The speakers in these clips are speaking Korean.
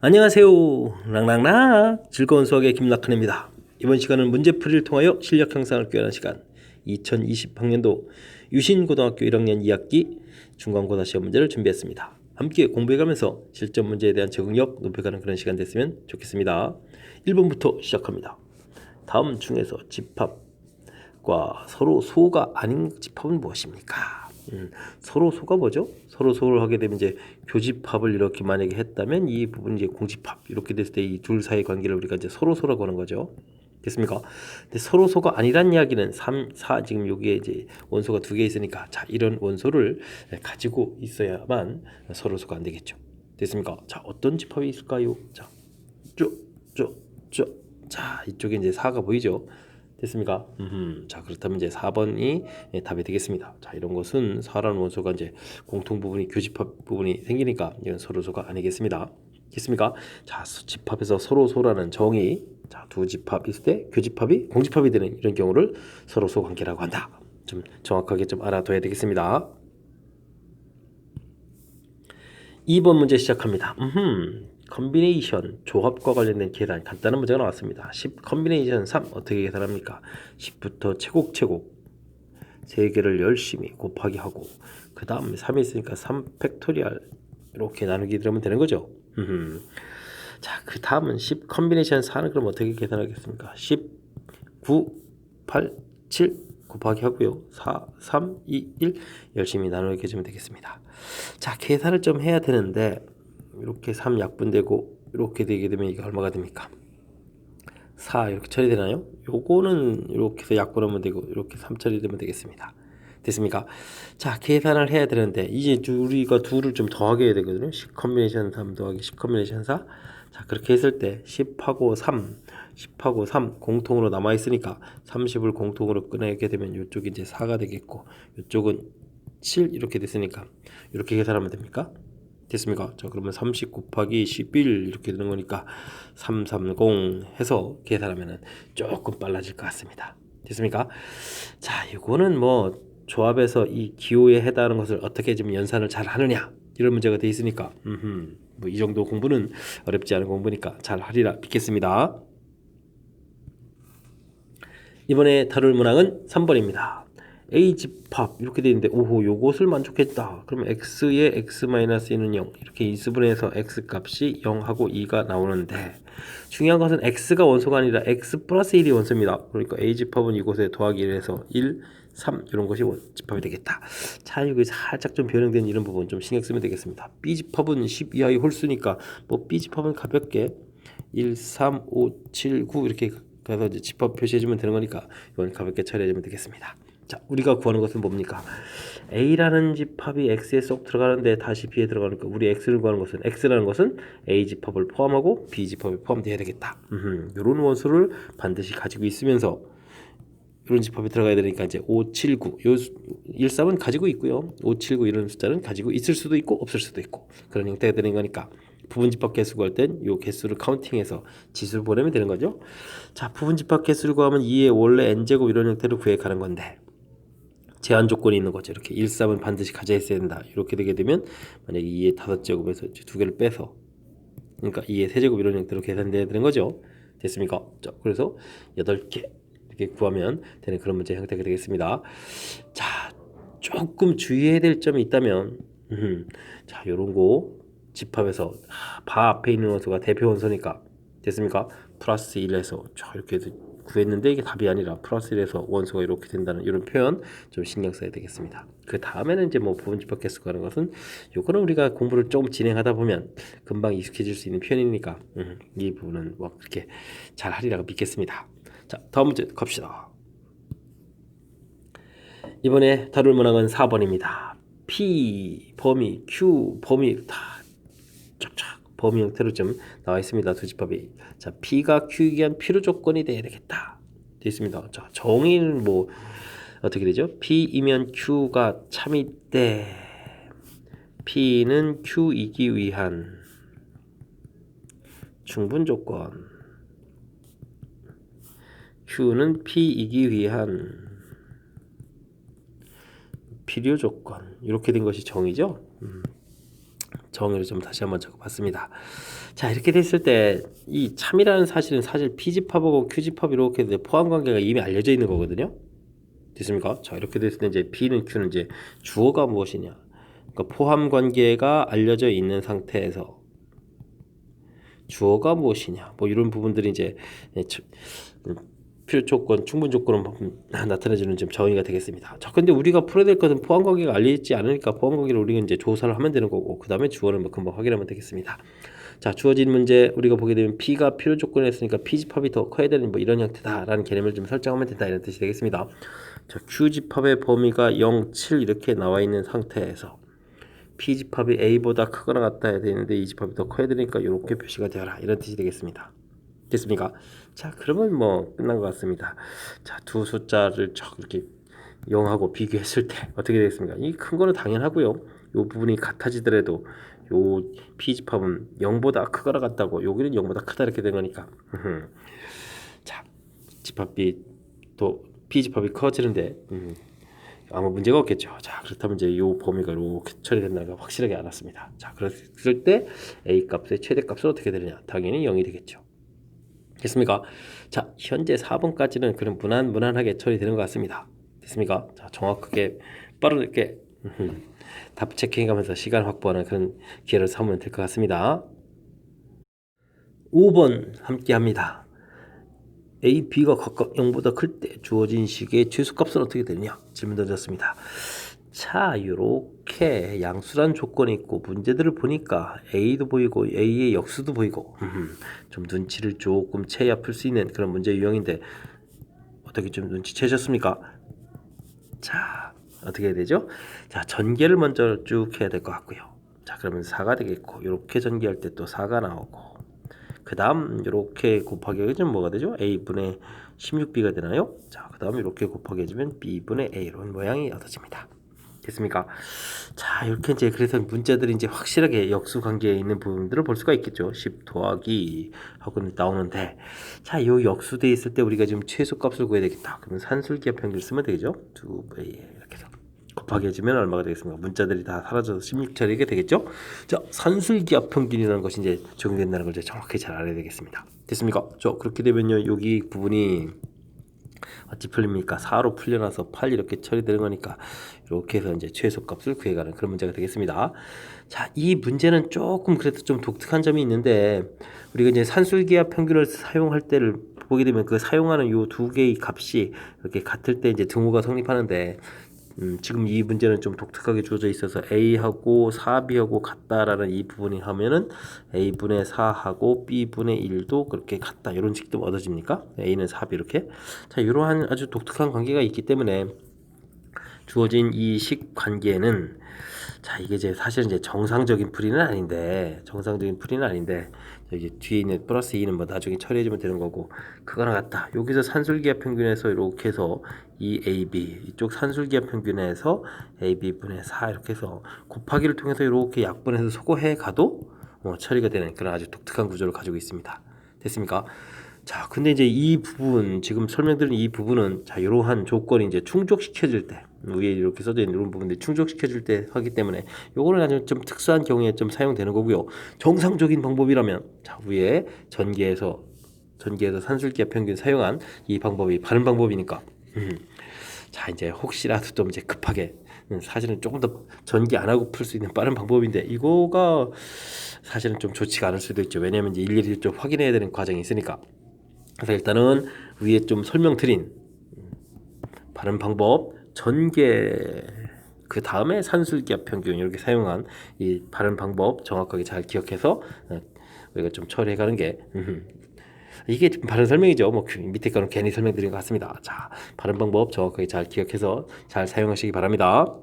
안녕하세요. 랑랑랑 즐거운 수학의 김락환입니다. 이번 시간은 문제풀이를 통하여 실력 향상을 꾀하는 시간 2020학년도 유신고등학교 1학년 2학기 중간고사 시험 문제를 준비했습니다. 함께 공부해가면서 실전 문제에 대한 적응력 높여가는 그런 시간 됐으면 좋겠습니다. 1번부터 시작합니다. 다음 중에서 집합과 서로 소가 아닌 집합은 무엇입니까? 서로 소가 뭐죠? 서로 소를 하게 되면 이제 교집합을 이렇게 만약에 했다면 이 부분이 이제 공집합 이렇게 됐을 때 이 둘 사이의 관계를 우리가 이제 서로 소라고 하는 거죠. 됐습니까? 근데 서로 소가 아니란 이야기는 3, 4 지금 여기에 이제 원소가 두 개 있으니까 자 이런 원소를 가지고 있어야만 서로 소가 안 되겠죠. 됐습니까? 자 어떤 집합이 있을까요? 자 쭉. 자 이쪽에 이제 4가 보이죠? 됐습니까? 자 그렇다면 이제 4번이 답이 되겠습니다. 자 이런 것은 4라는 원소가 이제 공통 부분이 교집합 부분이 생기니까 이건 서로소가 아니겠습니다. 됐습니까? 자 집합에서 서로소라는 정의 자두 집합 있을 때 교집합이 공집합이 되는 이런 경우를 서로소 관계라고 한다. 좀 정확하게 좀 알아둬야 되겠습니다. 2번 문제 시작합니다. 컨비네이션 조합과 관련된 계산 간단한 문제가 나왔습니다. 10 컨비네이션 3 어떻게 계산합니까? 10부터 제곱 3개를 열심히 곱하기 하고 그 다음에 3이 있으니까 3 팩토리얼 이렇게 나누기 들으면 되는 거죠. 자, 그 다음은 10 컨비네이션 4는 그럼 어떻게 계산하겠습니까? 10, 9, 8, 7 곱하기 하고요. 4, 3, 2, 1 열심히 나누게 해주면 되겠습니다. 자, 계산을 좀 해야 되는데 이렇게 3 약분되고 이렇게 되게 되면 이게 얼마가 됩니까? 4 이렇게 처리되나요? 요거는 이렇게 해서 약분하면 되고 이렇게 3 처리되면 되겠습니다. 됐습니까? 자 계산을 해야 되는데 이제 우리가 둘을 좀 더하게 해야 되거든요. 10 컨비네이션 3 더하기 10 컨비네이션 4. 자 그렇게 했을 때 10하고 3 공통으로 남아있으니까 30을 공통으로 꺼내게 되면 이쪽이 이제 4가 되겠고 이쪽은 7 이렇게 됐으니까 이렇게 계산하면 됩니까? 됐습니까? 자 그러면 30 곱하기 11 이렇게 되는 거니까 330 해서 계산하면은 조금 빨라질 것 같습니다. 됐습니까? 자 이거는 뭐 조합에서 이 기호에 해당하는 것을 어떻게 좀 연산을 잘 하느냐 이런 문제가 돼 있으니까 뭐 이 정도 공부는 어렵지 않은 공부니까 잘 하리라 믿겠습니다. 이번에 다룰 문항은 3번입니다. A 집합 이렇게 되어 있는데 오호 요것을 만족했다. 그러면 x의 x-2는 0 이렇게 인수분해해서 x 값이 0하고 2가 나오는데 중요한 것은 x가 원소가 아니라 x 플러스 1이 원소입니다. 그러니까 A 집합은 이곳에 더하기 1 해서 1, 3 이런 것이 집합이 되겠다. 자 이거 살짝 좀 변형된 이런 부분 좀 신경 쓰면 되겠습니다. B 집합은 10 이하의 홀수니까 뭐 B 집합은 가볍게 1, 3, 5, 7, 9 이렇게 그래서 이제 집합 표시해주면 되는 거니까 이건 가볍게 처리해주면 되겠습니다. 자, 우리가 구하는 것은 뭡니까? A라는 집합이 X에 쏙 들어가는데 다시 B에 들어가니까 우리 X를 구하는 것은 X라는 것은 A 집합을 포함하고 B 집합이 포함되어야 되겠다. 이런 원소를 반드시 가지고 있으면서 이런 집합이 들어가야 되니까 이제 5, 7, 9 요 1, 3은 가지고 있고요. 5, 7, 9 이런 숫자는 가지고 있을 수도 있고 없을 수도 있고 그런 형태가 되는 거니까 부분집합 개수 구할 땐 요 개수를 카운팅해서 지수를 보내면 되는 거죠. 자, 부분집합 개수를 구하면 2의 원래 n제곱 이런 형태로 구해 가는 건데 제한 조건이 있는 거죠. 이렇게 1, 3은 반드시 가져 있어야 된다. 이렇게 되게 되면 만약에 2의 5제곱에서 두 개를 빼서 그러니까 2의 세제곱 이런 형태로 계산돼야 되는 거죠. 됐습니까? 자, 그래서 8개 이렇게 구하면 되는 그런 문제 형태가 되겠습니다. 자, 조금 주의해야 될 점이 있다면 자, 요런 거 집합에서 바 앞에 있는 원소가 대표 원소니까 됐습니까? 플러스 1에서 이렇게 구했는데 이게 답이 아니라 플러스 1에서 원소가 이렇게 된다는 이런 표현 좀 신경 써야 되겠습니다. 그 다음에는 이제 뭐 부분집합 개수가 하는 것은 요거는 우리가 공부를 조금 진행하다 보면 금방 익숙해질 수 있는 표현이니까 이 부분은 뭐 그렇게 잘 하리라고 믿겠습니다. 자 다음 문제 갑시다. 이번에 다룰 문항은 4번입니다. P 범위 Q 범위 다 쫙쫙 범위 형태로 좀 나와 있습니다. 두 집합이. 자, P가 Q에 의한 필요 조건이 돼야 되겠다. 되어 있습니다. 자, 정의는 뭐 어떻게 되죠? P이면 Q가 참일 때 P는 Q이기 위한 충분 조건. Q는 P이기 위한 필요 조건. 이렇게 된 것이 정의죠. 정의를 좀 다시 한번 적어봤습니다. 자, 이렇게 됐을 때 이 참이라는 사실은 사실 P집합하고 Q집합 이렇게 포함 관계가 이미 알려져 있는 거거든요. 됐습니까? 자, 이렇게 됐을 때 이제 P는 Q는 이제 주어가 무엇이냐? 그러니까 포함 관계가 알려져 있는 상태에서 주어가 무엇이냐? 뭐 이런 부분들이 이제 필요 조건, 충분 조건으로 나타내주는 좀 정의가 되겠습니다. 자, 근데 우리가 풀어야 될 것은 포함 관계가 알려있지 않으니까 포함 관계를 우리가 이제 조사를 하면 되는 거고, 그 다음에 주어는 뭐 금방 확인하면 되겠습니다. 자, 주어진 문제 우리가 보게 되면 P가 필요 조건이었으니까 P집합이 더 커야 되는 뭐 이런 형태다라는 개념을 좀 설정하면 된다 이런 뜻이 되겠습니다. 자, Q집합의 범위가 0, 7 이렇게 나와 있는 상태에서 P집합이 A보다 크거나 같아야 되는데 이 집합이 더 커야 되니까 이렇게 표시가 되어라 이런 뜻이 되겠습니다. 됐습니까? 자, 그러면 뭐 끝난 것 같습니다. 자, 두 숫자를 쭉 이렇게 0하고 비교했을 때 어떻게 되겠습니까? 이 큰 거는 당연하고요. 이 부분이 같아지더라도 요 P집합은 0보다 크거나 같다고 여기는 0보다 크다 이렇게 된 거니까 자, 집합이 또 P집합이 커지는데 아무 문제가 없겠죠. 자, 그렇다면 이제 이 범위가 이렇게 처리된다는 걸 확실하게 알았습니다. 자, 그랬을 때 A 값의 최대값은 어떻게 되느냐? 당연히 0이 되겠죠. 됐습니까? 자, 현재 4번까지는 그런 무난하게 처리되는 것 같습니다. 됐습니까? 자, 정확하게 빠르게 답 체킹해가면서 시간 확보하는 그런 기회를 삼으면 될 것 같습니다. 5번 함께 합니다. A, B가 각각 0보다 클 때 주어진 식의 최소값은 어떻게 되느냐? 질문 던졌습니다. 자, 요렇게 양수란 조건이 있고 문제들을 보니까 A도 보이고 A의 역수도 보이고 좀 눈치를 조금 채야 풀 수 있는 그런 문제 유형인데 어떻게 좀 눈치채셨습니까? 자, 어떻게 해야 되죠? 자, 전개를 먼저 쭉 해야 될 것 같고요. 자, 그러면 4가 되겠고 이렇게 전개할 때 또 4가 나오고 그 다음 이렇게 곱하기 해주면 뭐가 되죠? A분의 16B가 되나요? 자, 그 다음 이렇게 곱하기 해주면 B분의 A 이런 모양이 얻어집니다. 됐습니까? 자, 이렇게 이제 그래서 문자들이 이제 확실하게 역수 관계에 있는 부분들을 볼 수가 있겠죠. 10 더하기 하고 나오는데, 자, 이 역수돼 있을 때 우리가 지금 최소값을 구해야 되겠다. 그러면 산술기하 평균을 쓰면 되겠죠. 2배 이렇게 해서 곱하기 해주면 얼마가 되겠습니까? 문자들이 다 사라져서 16처리가 되겠죠. 자, 산술기하 평균이라는 것이 이제 적용된다는 걸 이제 정확히 잘 알아야 되겠습니다. 됐습니까? 그렇게 되면요, 여기 부분이 어찌 풀립니까? 4로 풀려나서 8 이렇게 처리되는 거니까 이렇게 해서 이제 최소값을 구해가는 그런 문제가 되겠습니다. 자, 이 문제는 조금 그래도 좀 독특한 점이 있는데 우리가 이제 산술기하 평균을 사용할 때를 보게 되면 그 사용하는 요 두 개의 값이 이렇게 같을 때 이제 등호가 성립하는데 지금 이 문제는 좀 독특하게 주어져 있어서 A하고 4B하고 같다라는 이 부분이 하면은 A분의 4하고 B분의 1도 그렇게 같다 이런 식도 얻어집니까? A는 4B 이렇게 자 이러한 아주 독특한 관계가 있기 때문에 주어진 이 식 관계는 자 이게 이제 사실 이제 정상적인 풀이는 아닌데 여기 뒤에 있는 플러스 2는 뭐 나중에 처리해주면 되는 거고 그거나 같다. 여기서 산술기하 평균에서 이렇게 해서 이 AB 이쪽 산술기하 평균에서 AB분의 4 이렇게 해서 곱하기를 통해서 이렇게 약분해서 소거해 가도 처리가 되는 그런 아주 독특한 구조를 가지고 있습니다. 됐습니까? 자, 근데 이제 이 부분 지금 설명드린 이 부분은 자 이러한 조건이 이제 충족시켜질 때 위에 이렇게 써져 있는 이런 부분들이 충족시켜줄 때 하기 때문에 요거는 아주 좀 특수한 경우에 좀 사용되는 거고요. 정상적인 방법이라면 자 위에 전개해서 산술기하 평균 사용한 이 방법이 바른 방법이니까 자 이제 혹시라도 좀 이제 급하게 사실은 조금 더 전개 안 하고 풀 수 있는 빠른 방법인데 이거가 사실은 좀 좋지가 않을 수도 있죠. 왜냐하면 이제 일일이 좀 확인해야 되는 과정이 있으니까. 그래서 일단은 위에 좀 설명드린 바른 방법 전개 그 다음에 산술기하 평균 이렇게 사용한 이 바른 방법 정확하게 잘 기억해서 우리가 좀 처리해가는 게 이게 바른 설명이죠. 뭐 밑에 거는 괜히 설명드린 것 같습니다. 자, 바른 방법 정확하게 잘 기억해서 잘 사용하시기 바랍니다.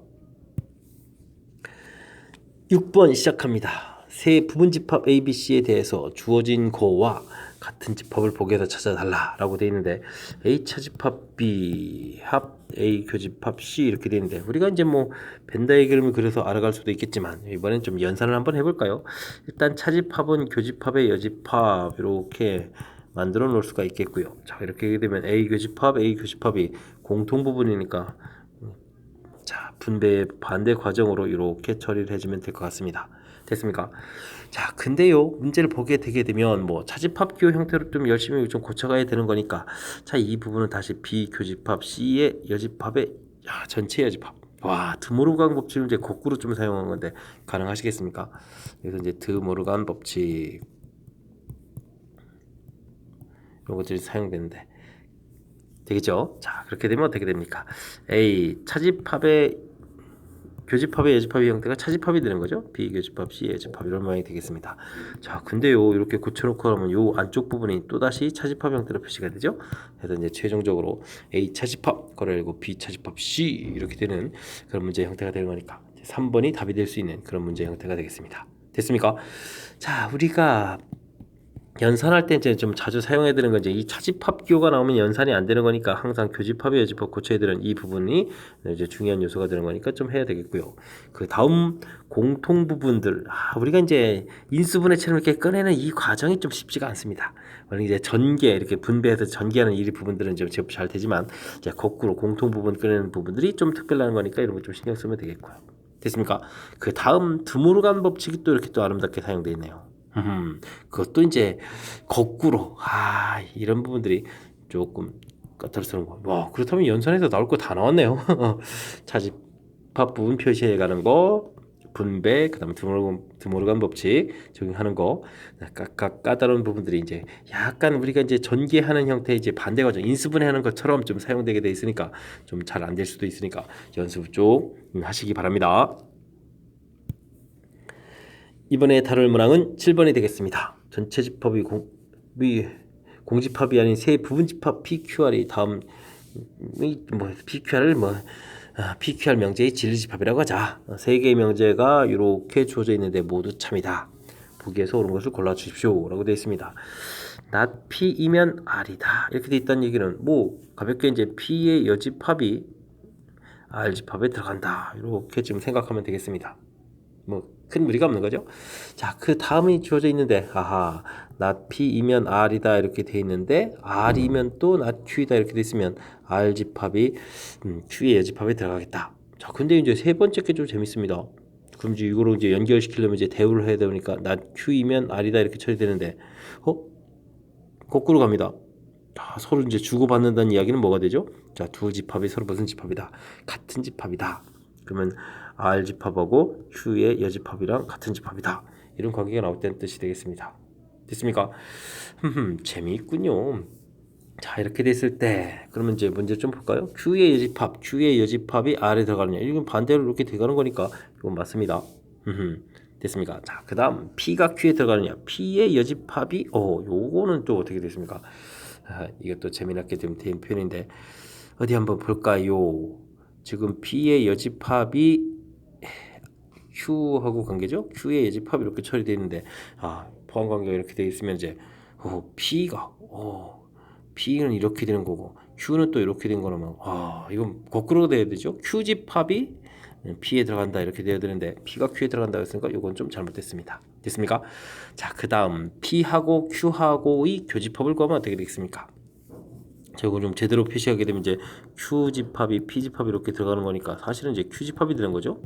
6번 시작합니다. 세 부분집합 ABC에 대해서 주어진 거와 같은 집합을 보기에서 찾아달라 라고 되어 있는데 A차 집합 B 합 A 교집합 C 이렇게 되어 있는데 우리가 이제 뭐 벤다이 그림을 그려서 알아갈 수도 있겠지만 이번엔 좀 연산을 한번 해볼까요? 일단 차집합은 교집합의 여집합 이렇게 만들어 놓을 수가 있겠고요. 자 이렇게 되면 A 교집합 A 교집합이 공통 부분이니까 자 분배의 반대 과정으로 이렇게 처리를 해주면 될 것 같습니다. 됐습니까? 자, 근데요, 문제를 보게 되게 되면 뭐 차집합 기호 형태로 좀 열심히 좀 고쳐가야 되는 거니까, 자, 이 부분은 다시 비교집합 C의 여집합의 전체 여집합. 와, 드모르간 법칙을 이제 거꾸로 좀 사용한 건데 가능하시겠습니까? 그래서 이제 드모르간 법칙 이런 것들이 사용되는데 되겠죠? 자, 그렇게 되면 어떻게 됩니까? A 차집합의 교집합의 여집합의 형태가 차집합이 되는 거죠. 비교집합 C 여집합 이런 모양이 되겠습니다. 자, 근데요, 이렇게 고쳐놓고 하면 요 안쪽 부분이 또 다시 차집합 형태로 표시가 되죠. 그래서 이제 최종적으로 A 차집합 거래고 B 차집합 C 이렇게 되는 그런 문제 형태가 되는 거니까 3번이 답이 될 수 있는 그런 문제 형태가 되겠습니다. 됐습니까? 자, 우리가 연산할 때 이제 좀 자주 사용해야 되는 건 이제 이 차집합 기호가 나오면 연산이 안 되는 거니까 항상 교집합의 여집합 고쳐야 되는 이 부분이 이제 중요한 요소가 되는 거니까 좀 해야 되겠고요. 그 다음 공통 부분들, 우리가 이제 인수분해처럼 이렇게 꺼내는 이 과정이 좀 쉽지가 않습니다. 원래 이제 전개 이렇게 분배해서 전개하는 이 부분들은 좀 제법 잘 되지만 이제 거꾸로 공통 부분 꺼내는 부분들이 좀 특별한 거니까 이런 거 좀 신경 쓰면 되겠고요. 됐습니까? 그 다음 드모르간 법칙이 또 이렇게 또 아름답게 사용되어 있네요. 그것도 이제 거꾸로 이런 부분들이 조금 까탈스러운 거. 와, 그렇다면 연산에서 나올 거 다 나왔네요. 차집합 부분 표시해 가는 거, 분배, 그다음에 드모르간 법칙 적용하는 거, 각각 까다로운 부분들이 이제 약간 우리가 이제 전개하는 형태의 이제 반대 과정, 인수분해하는 것처럼 좀 사용되게 돼 있으니까 좀 잘 안 될 수도 있으니까 연습 쪽 하시기 바랍니다. 이번에 다룰 문항은 7번이 되겠습니다. 전체 집합이 공집합이 아닌 세 부분집합 PQR이 다음 PQR을 PQR 명제의 진리집합이라고 하자. 세 개의 명제가 이렇게 주어져 있는데 모두 참이다. 보기에서 옳은 것을 골라 주십시오. 라고 되어 있습니다. not P이면 R이다. 이렇게 되어 있다는 얘기는 뭐 가볍게 이제 P의 여집합이 R집합에 들어간다. 이렇게 지금 생각하면 되겠습니다. 뭐 큰 무리가 없는 거죠. 자, 그 다음이 주어져 있는데 not P이면 R이다 이렇게 돼 있는데 R이면 또 not Q이다 이렇게 돼 있으면 R 집합이 Q의 여집합에 들어가겠다. 자, 근데 이제 세 번째 게 좀 재밌습니다. 그럼 이제 이거로 이제 연결시키려면 이제 대우를 해야 되니까 not Q이면 R이다 이렇게 처리되는데 거꾸로 갑니다. 자, 서로 이제 주고받는다는 이야기는 뭐가 되죠? 자, 두 집합이 서로 무슨 집합이다? 같은 집합이다. 그러면 R 집합하고 Q의 여집합이랑 같은 집합이다. 이런 관계가 나올 때는 뜻이 되겠습니다. 됐습니까? 재미있군요. 자, 이렇게 됐을 때 그러면 이제 문제 좀 볼까요? Q의 여집합이 R에 들어가느냐? 이건 반대로 이렇게 들어가는 거니까 이건 맞습니다. 됐습니까? 자, 그 다음 P가 Q에 들어가느냐? P의 여집합이 요거는 또 어떻게 됐습니까? 이것도 재미나게 좀 된 표현인데 어디 한번 볼까요? 지금 P의 여집합이 Q하고 관계죠? Q의 여집합이 이렇게 처리되어 있는데 포함 관계가 이렇게 되어 있으면 이제 P는 이렇게 되는 거고 Q는 또 이렇게 된 거라면 이건 거꾸로 돼야 되죠? Q집합이 P에 들어간다 이렇게 돼야 되는데 P가 Q에 들어간다 했으니까 이건 좀 잘못됐습니다. 됐습니까? 자, 그 다음 P하고 Q하고의 교집합을 구하면 어떻게 되겠습니까? 자, 이거 좀 제대로 표시하게 되면 이제 Q집합이 P집합이 이렇게 들어가는 거니까 사실은 이제 Q집합이 되는 거죠.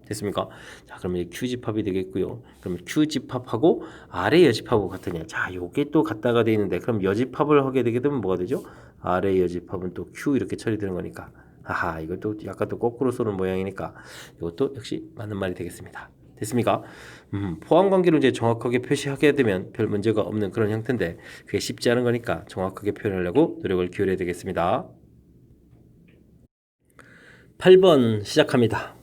됐습니까? 자, 그러면 이제 Q집합이 되겠고요. 그러면 Q집합하고 R의 여집합하고 같으냐? 자, 요게 또 같다가 돼 있는데 그럼 여집합을 하게 되게 되면 뭐가 되죠? R의 여집합은 또 Q 이렇게 처리되는 거니까 이것도 약간 또 거꾸로 쏘는 모양이니까 이것도 역시 맞는 말이 되겠습니다. 됐습니까? 포함 관계로 이제 정확하게 표시하게 되면 별 문제가 없는 그런 형태인데 그게 쉽지 않은 거니까 정확하게 표현하려고 노력을 기울여야 되겠습니다. 8번 시작합니다.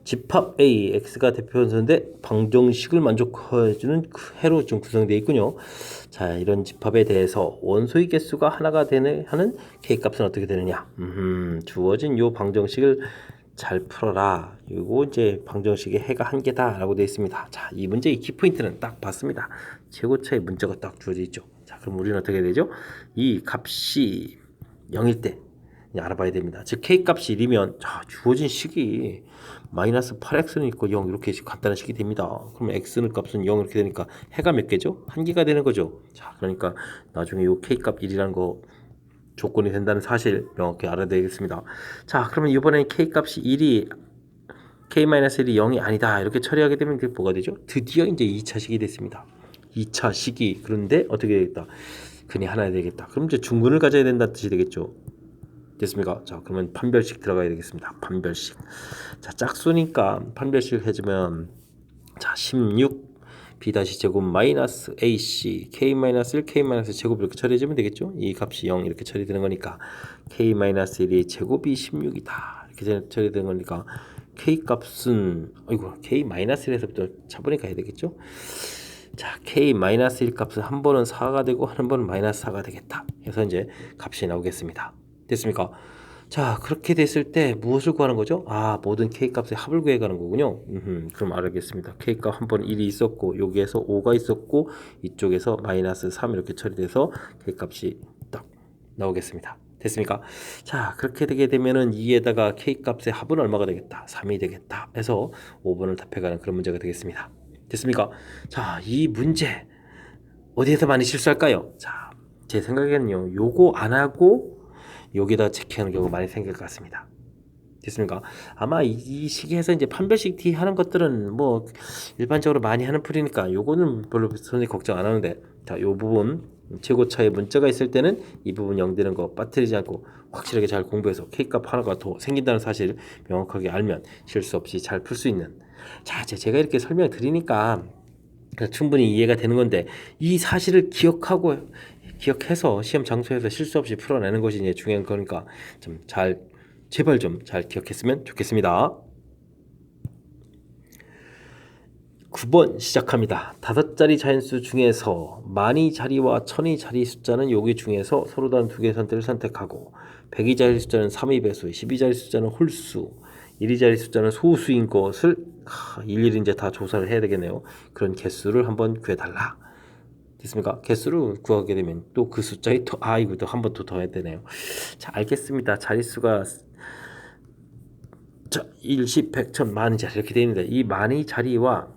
집합 A, X가 대표 원소인데 방정식을 만족해주는 해로 좀 구성되어 있군요. 자, 이런 집합에 대해서 원소의 개수가 하나가 하는 K값은 어떻게 되느냐? 주어진 요 방정식을 잘 풀어라. 이거 이제 방정식의 해가 한 개다라고 되어 있습니다. 자, 이 문제의 키포인트는 딱 봤습니다. 최고차의 문자가 딱 주어져 있죠. 자, 그럼 우리는 어떻게 되죠? 이 값이 0일 때 알아봐야 됩니다. 즉 K값이 1이면 주어진 식이 마이너스 8x는 있고 0 이렇게 간단한 식이 됩니다. 그럼 x는 값은 0 이렇게 되니까 해가 몇 개죠? 한 개가 되는 거죠. 자, 그러니까 나중에 이 K값 1이라는 거 조건이 된다는 사실 명확히 알아야 되겠습니다. 자, 그러면 이번에 K값이 k-1이 0이 아니다 이렇게 처리하게 되면 그게 뭐가 되죠? 드디어 이제 2차식이 됐습니다. 2차식이 그런데 어떻게 되겠다? 근이 하나 되겠다. 그럼 이제 중근을 가져야 된다는 뜻이 되겠죠. 됐습니까? 자, 그러면 판별식 들어가야 되겠습니다. 판별식. 자, 짝수니까 판별식 해주면 자, 16 b-제곱 마이너스 ac k-1 k-제곱 이렇게 처리해주면 되겠죠. 이 값이 0 이렇게 처리되는 거니까 k-1이 제곱이 16이다 이렇게 처리되는 거니까 k 값은 아이고 k-1에서부터 차분히 가야 되겠죠. 자, k-1 값은 한 번은 4가 되고 한 번은 마이너스 4가 되겠다 해서 이제 값이 나오겠습니다. 됐습니까? 자, 그렇게 됐을 때 무엇을 구하는 거죠? 아, 모든 k값의 합을 구해가는 거군요. 그럼 알겠습니다. k값 한 번 1이 있었고 여기에서 5가 있었고 이쪽에서 마이너스 3 이렇게 처리돼서 k값이 딱 나오겠습니다. 됐습니까? 자, 그렇게 되게 되면은 2에다가 k값의 합은 얼마가 되겠다? 3이 되겠다 해서 5번을 답해가는 그런 문제가 되겠습니다. 됐습니까? 자, 이 문제 어디에서 많이 실수할까요? 자, 제 생각에는요, 요거 안 하고 여기다 체크하는 경우가 많이 생길 것 같습니다. 됐습니까? 아마 이 시기에서 이제 판별식 D 하는 것들은 뭐 일반적으로 많이 하는 풀이니까 요거는 별로 선생님 걱정 안 하는데, 자, 요 부분 최고차의 문자가 있을 때는 이 부분 0 되는 거 빠뜨리지 않고 확실하게 잘 공부해서 K값 하나가 더 생긴다는 사실 명확하게 알면 실수 없이 잘 풀 수 있는. 자, 제가 이렇게 설명 드리니까 충분히 이해가 되는 건데 이 사실을 기억해서 시험 장소에서 실수 없이 풀어내는 것이 이제 중요한 거니까 좀 잘 제발 좀 잘 기억했으면 좋겠습니다. 9번 시작합니다. 5자리 자연수 중에서 만이 자리와 천이 자리 숫자는 여기 중에서 서로 다른 두 개의 선택을 선택하고 100이 자리 숫자는 3의 배수, 10이 자리 숫자는 홀수, 1이 자리 숫자는 소수인 것을 일일이 이제 다 조사를 해야 되겠네요. 그런 개수를 한번 구해달라. 됐습니까? 개수를 구하게 되면 또 그 숫자에 또 이거 또 한 번 더 해야 되네요. 자, 알겠습니다. 자릿수가 자, 1, 10, 100, 1000, 만이 자리 이렇게 되어 있는데 이 만이 자리와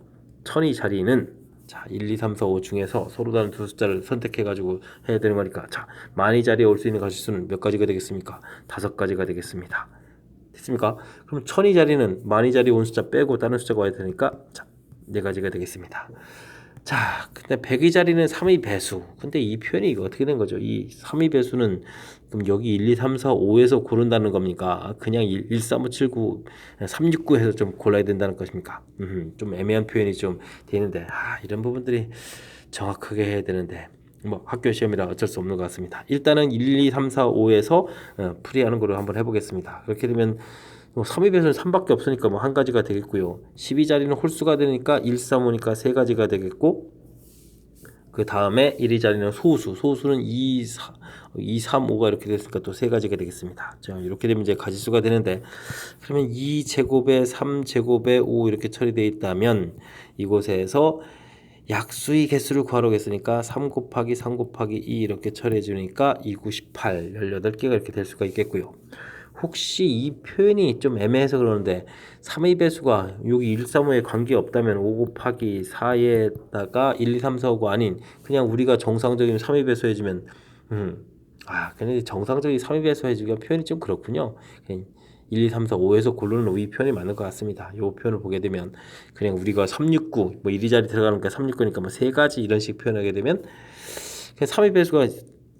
천이 자리는 자, 1, 2, 3, 4, 5 중에서 서로 다른 두 숫자를 선택해 가지고 해야 되는 거니까 자, 만이 자리에 올 수 있는 가지수는 몇 가지가 되겠습니까? 5가지가 되겠습니다. 됐습니까? 그럼 천이 자리는 만이 자리에 온 숫자 빼고 다른 숫자가 와야 되니까 자, 4가지가 되겠습니다. 자, 근데 100의 자리는 3의 배수. 근데 이 표현이 이거 어떻게 된 거죠? 이 3의 배수는 그럼 여기 1, 2, 3, 4, 5에서 고른다는 겁니까? 그냥 1, 3, 5, 7, 9, 3, 6, 9에서 좀 골라야 된다는 것입니까? 좀 애매한 표현이 좀 되는데 이런 부분들이 정확하게 해야 되는데 뭐 학교 시험이라 어쩔 수 없는 것 같습니다. 일단은 1, 2, 3, 4, 5에서 풀이하는 거를 한번 해보겠습니다. 그렇게 되면 3의 배수는 3밖에 없으니까 뭐 한 가지가 되겠고요. 12자리는 홀수가 되니까 1, 3, 5니까 3가지가 되겠고 그 다음에 1의 자리는 소수는 2, 3, 5가 이렇게 됐으니까 또 3가지가 되겠습니다. 자, 이렇게 되면 이제 가지수가 되는데 그러면 2제곱에 3제곱에 5 이렇게 처리되어 있다면 이곳에서 약수의 개수를 구하라고 했으니까 3 곱하기 3 곱하기 2 이렇게 처리해 주니까 2, 9, 18, 18개가 이렇게 될 수가 있겠고요. 혹시 이 표현이 좀 애매해서 그러는데 3의 배수가 여기 1, 3, 5에 관계없다면 5 곱하기 4에다가 1, 2, 3, 4, 5가 아닌 그냥 우리가 정상적인 3의 배수 해주면 근데 정상적인 3의 배수 해주기가 표현이 좀 그렇군요. 1, 2, 3, 4, 5에서 고르는 이 표현이 맞는 것 같습니다. 이 표현을 보게 되면 그냥 우리가 3, 6, 9 뭐 1이 자리 들어가니까 3, 6, 9니까 뭐 3가지 이런 식 표현하게 되면 그냥 3의 배수가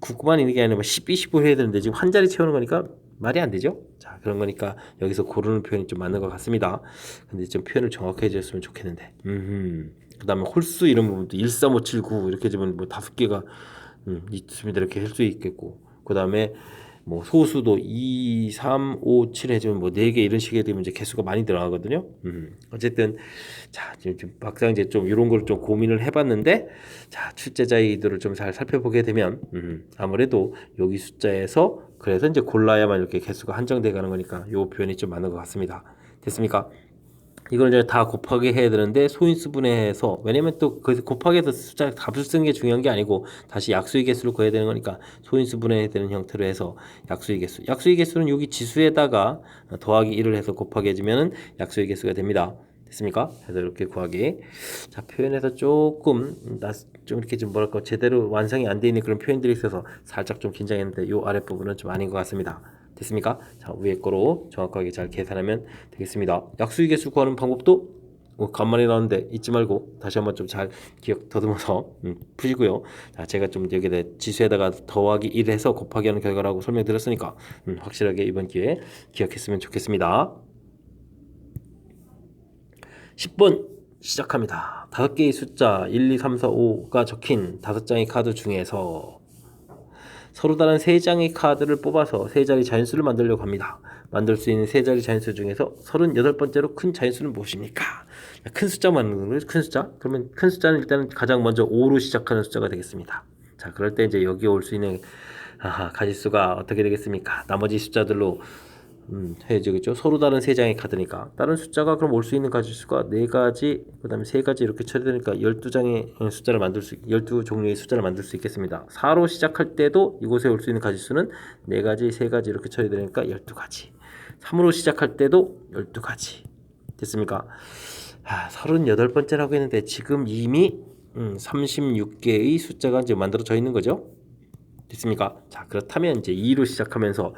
9만 있는 게 아니라 뭐 10, 25 해야 되는데 지금 한 자리 채우는 거니까 말이 안 되죠? 자, 그런 거니까 여기서 고르는 표현이 좀 맞는 것 같습니다. 근데 좀 표현을 정확하게 해줬으면 좋겠는데. 그 다음에 홀수 이런 부분도 1, 3, 5, 7, 9 이렇게 되면 뭐 5개가 있습니다. 이렇게 할 수 있겠고. 그 다음에 뭐 소수도 2, 3, 5, 7 해주면 뭐 4개 이런 식이 되면 이제 개수가 많이 들어가거든요. 어쨌든 자, 지금 막상 이제 좀 이런 걸 좀 고민을 해봤는데 자, 출제자의도를 좀 잘 살펴보게 되면 아무래도 여기 숫자에서 그래서 이제 골라야만 이렇게 개수가 한정돼 가는 거니까 요 표현이 좀 맞는 것 같습니다. 됐습니까? 이걸 이제 다 곱하기 해야 되는데 소인수분해해서 왜냐면 또 그 곱하기해서 숫자 값을 쓰는 게 중요한 게 아니고 다시 약수의 개수를 구해야 되는 거니까 소인수분해해야 되는 형태로 해서 약수의 개수는 여기 지수에다가 더하기 1을 해서 곱하기 해주면은 약수의 개수가 됩니다. 됐습니까? 그래서 이렇게 구하기. 자, 표현에서 조금 좀 이렇게 좀 뭐랄까 제대로 완성이 안 돼 있는 그런 표현들이 있어서 살짝 좀 긴장했는데 요 아랫부분은 좀 아닌 것 같습니다. 됐습니까? 자, 위에 거로 정확하게 잘 계산하면 되겠습니다. 약수의 개수 구하는 방법도 간만에 나왔는데 잊지 말고 다시 한번 좀 잘 기억 더듬어서 푸시고요. 자, 제가 좀 여기에 지수에다가 더하기 1 해서 곱하기 하는 결과라고 설명드렸으니까 확실하게 이번 기회에 기억했으면 좋겠습니다. 10번 시작합니다. 5개의 숫자 1, 2, 3, 4, 5가 적힌 5장의 카드 중에서 서로 다른 3장의 카드를 뽑아서 3자리 자연수를 만들려고 합니다. 만들 수 있는 3자리 자연수 중에서 38번째로 큰 자연수는 무엇입니까? 큰 숫자 만드는 거예요. 큰 숫자? 그러면 큰 숫자는 일단 가장 먼저 5로 시작하는 숫자가 되겠습니다. 자, 그럴 때 이제 여기 올 수 있는 가지수가 어떻게 되겠습니까? 나머지 숫자들로 해야겠죠. 서로 다른 3장의 카드니까 다른 숫자가 그럼 올 수 있는 가지수가 4가지, 그 다음에 3가지 이렇게 처리되니까 12장의 숫자를 만들 수 12종류의 숫자를 만들 수 있겠습니다. 4로 시작할 때도 이곳에 올 수 있는 가지수는 4가지, 3가지 이렇게 처리되니까 12가지. 3으로 시작할 때도 12가지. 됐습니까? 38번째라고 했는데 지금 이미 36개의 숫자가 이제 만들어져 있는 거죠. 됐습니까? 자, 그렇다면 이제 2로 시작하면서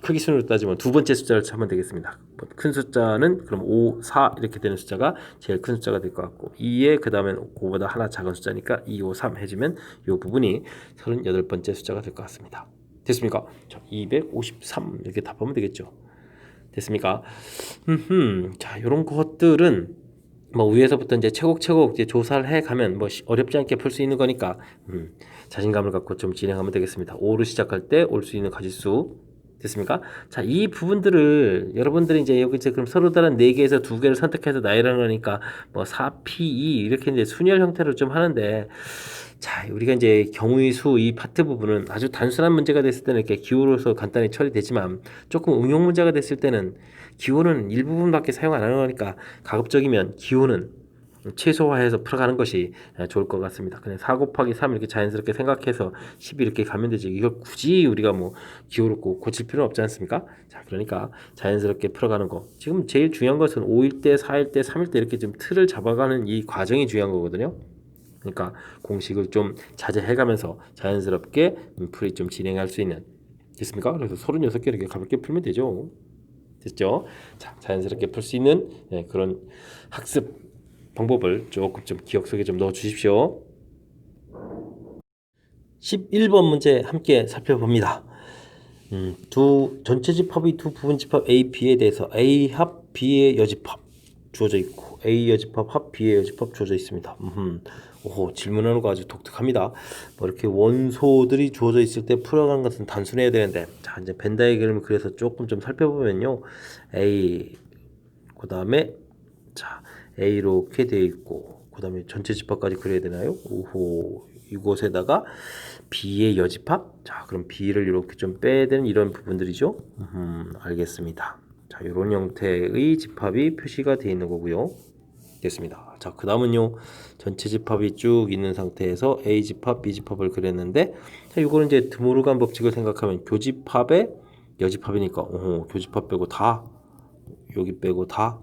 크기 순으로 따지면 두 번째 숫자를 찾으면 되겠습니다. 큰 숫자는 그럼 5, 4 이렇게 되는 숫자가 제일 큰 숫자가 될 것 같고 2에 그 다음엔 그거보다 하나 작은 숫자니까 2, 5, 3 해주면 이 부분이 38번째 숫자가 될 것 같습니다. 됐습니까? 자, 253 이렇게 답하면 되겠죠. 됐습니까? 자, 이런 것들은 뭐 위에서부터 이제 차곡차곡 이제 조사를 해 가면 뭐 어렵지 않게 풀 수 있는 거니까 자신감을 갖고 좀 진행하면 되겠습니다. 5로 시작할 때 올 수 있는 가지수 됐습니까? 자, 이 부분들을 여러분들이 이제 여기 이제 그럼 서로 다른 4개에서 2개를 선택해서 나열하는 거니까 뭐 4P2 이렇게 이제 순열 형태로 좀 하는데 자, 우리가 이제 경우의 수 이 파트 부분은 아주 단순한 문제가 됐을 때는 이렇게 기호로서 간단히 처리되지만 조금 응용 문제가 됐을 때는 기호는 일부분밖에 사용 안 하는 거니까 가급적이면 기호는 최소화해서 풀어가는 것이 좋을 것 같습니다. 그냥 4 곱하기 3 이렇게 자연스럽게 생각해서 10 이렇게 가면 되지. 이걸 굳이 우리가 뭐 기호로 꼭 고칠 필요는 없지 않습니까? 자, 그러니까 자연스럽게 풀어가는 거. 지금 제일 중요한 것은 5일 때, 4일 때, 3일 때 이렇게 좀 틀을 잡아가는 이 과정이 중요한 거거든요. 그러니까 공식을 좀 자제해가면서 자연스럽게 풀이 좀 진행할 수 있는 됐습니까? 그래서 36개 이렇게 가볍게 풀면 되죠. 됐죠? 자, 자연스럽게 풀 수 있는 그런 학습 방법을 조금 좀 기억 속에 좀 넣어 주십시오. 11번 문제 함께 살펴봅니다. 두 전체 집합의 두 부분 집합 A, B에 대해서 A 합 B의 여집합 주어져 있고 A 여집합 합 B의 여집합 주어져 있습니다. 오호, 질문하는 거 아주 독특합니다. 뭐 이렇게 원소들이 주어져 있을 때 풀어가는 것은 단순해야 되는데 자, 이제 벤 다이그램을 그래서 조금 좀 살펴보면요. A 그 다음에 자 A 이렇게 되어 있고 그 다음에 전체 집합까지 그려야 되나요? 오호, 이곳에다가 B의 여집합 자 그럼 B를 이렇게 좀 빼야 되는 이런 부분들이죠. 알겠습니다. 자, 이런 형태의 집합이 표시가 되어 있는 거고요. 됐습니다. 자, 그 다음은요. 전체 집합이 쭉 있는 상태에서 A 집합, B 집합을 그렸는데 자, 이거는 이제 드모르간 법칙을 생각하면 교집합의 여집합이니까 교집합 빼고 다 여기 빼고 다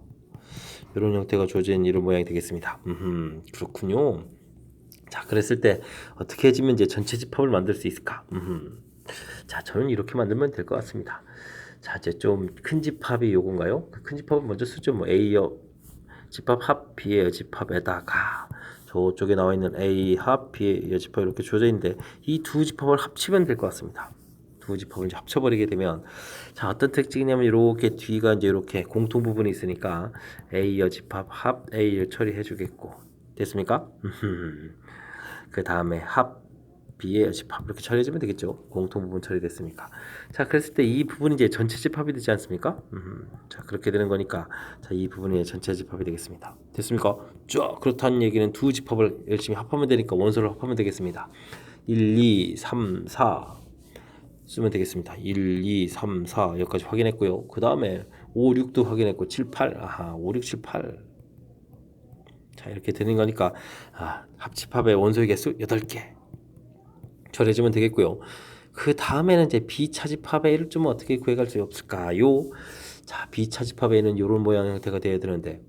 이런 형태가 주어진 이런 모양이 되겠습니다. 그렇군요. 자, 그랬을 때 어떻게 해주면 이제 전체 집합을 만들 수 있을까? 자, 저는 이렇게 만들면 될 것 같습니다. 자, 이제 좀 큰 집합이 요건가요? 큰 집합을 먼저 쓰죠. 뭐 A여 집합 합 B의 여집합에다가 저쪽에 나와 있는 A 합 B의 여집합 이렇게 주어져 있는데 이 두 집합을 합치면 될 것 같습니다. 두 집합을 이제 합쳐버리게 되면 자, 어떤 특징이냐면 이렇게 뒤가 이제 이렇게 공통 부분이 있으니까 A 여집합 합 A를 처리해 주겠고 됐습니까? 그 다음에 합 B의 여집합 이렇게 처리해주면 되겠죠. 공통 부분 처리됐으니까. 자, 그랬을 때 이 부분이 이제 전체 집합이 되지 않습니까? 자, 그렇게 되는 거니까 자, 이 부분이 전체 집합이 되겠습니다. 됐습니까? 쫙 그렇다는 얘기는 두 집합을 열심히 합하면 되니까 원소를 합하면 되겠습니다. 1, 2, 3, 4 쓰면 되겠습니다. 1, 2, 3, 4 여기까지 확인했고요. 그 다음에 5, 6도 확인했고 7, 8 아하 5, 6, 7, 8 자, 이렇게 되는 거니까 합집합의 원소의 개수 8개 처리해주면 되겠고요. 그 다음에는 이제 비차집합의 A를 좀 어떻게 구해갈 수 없을까요? 자, 비차집합의 A는 이런 모양 형태가 되어야 되는데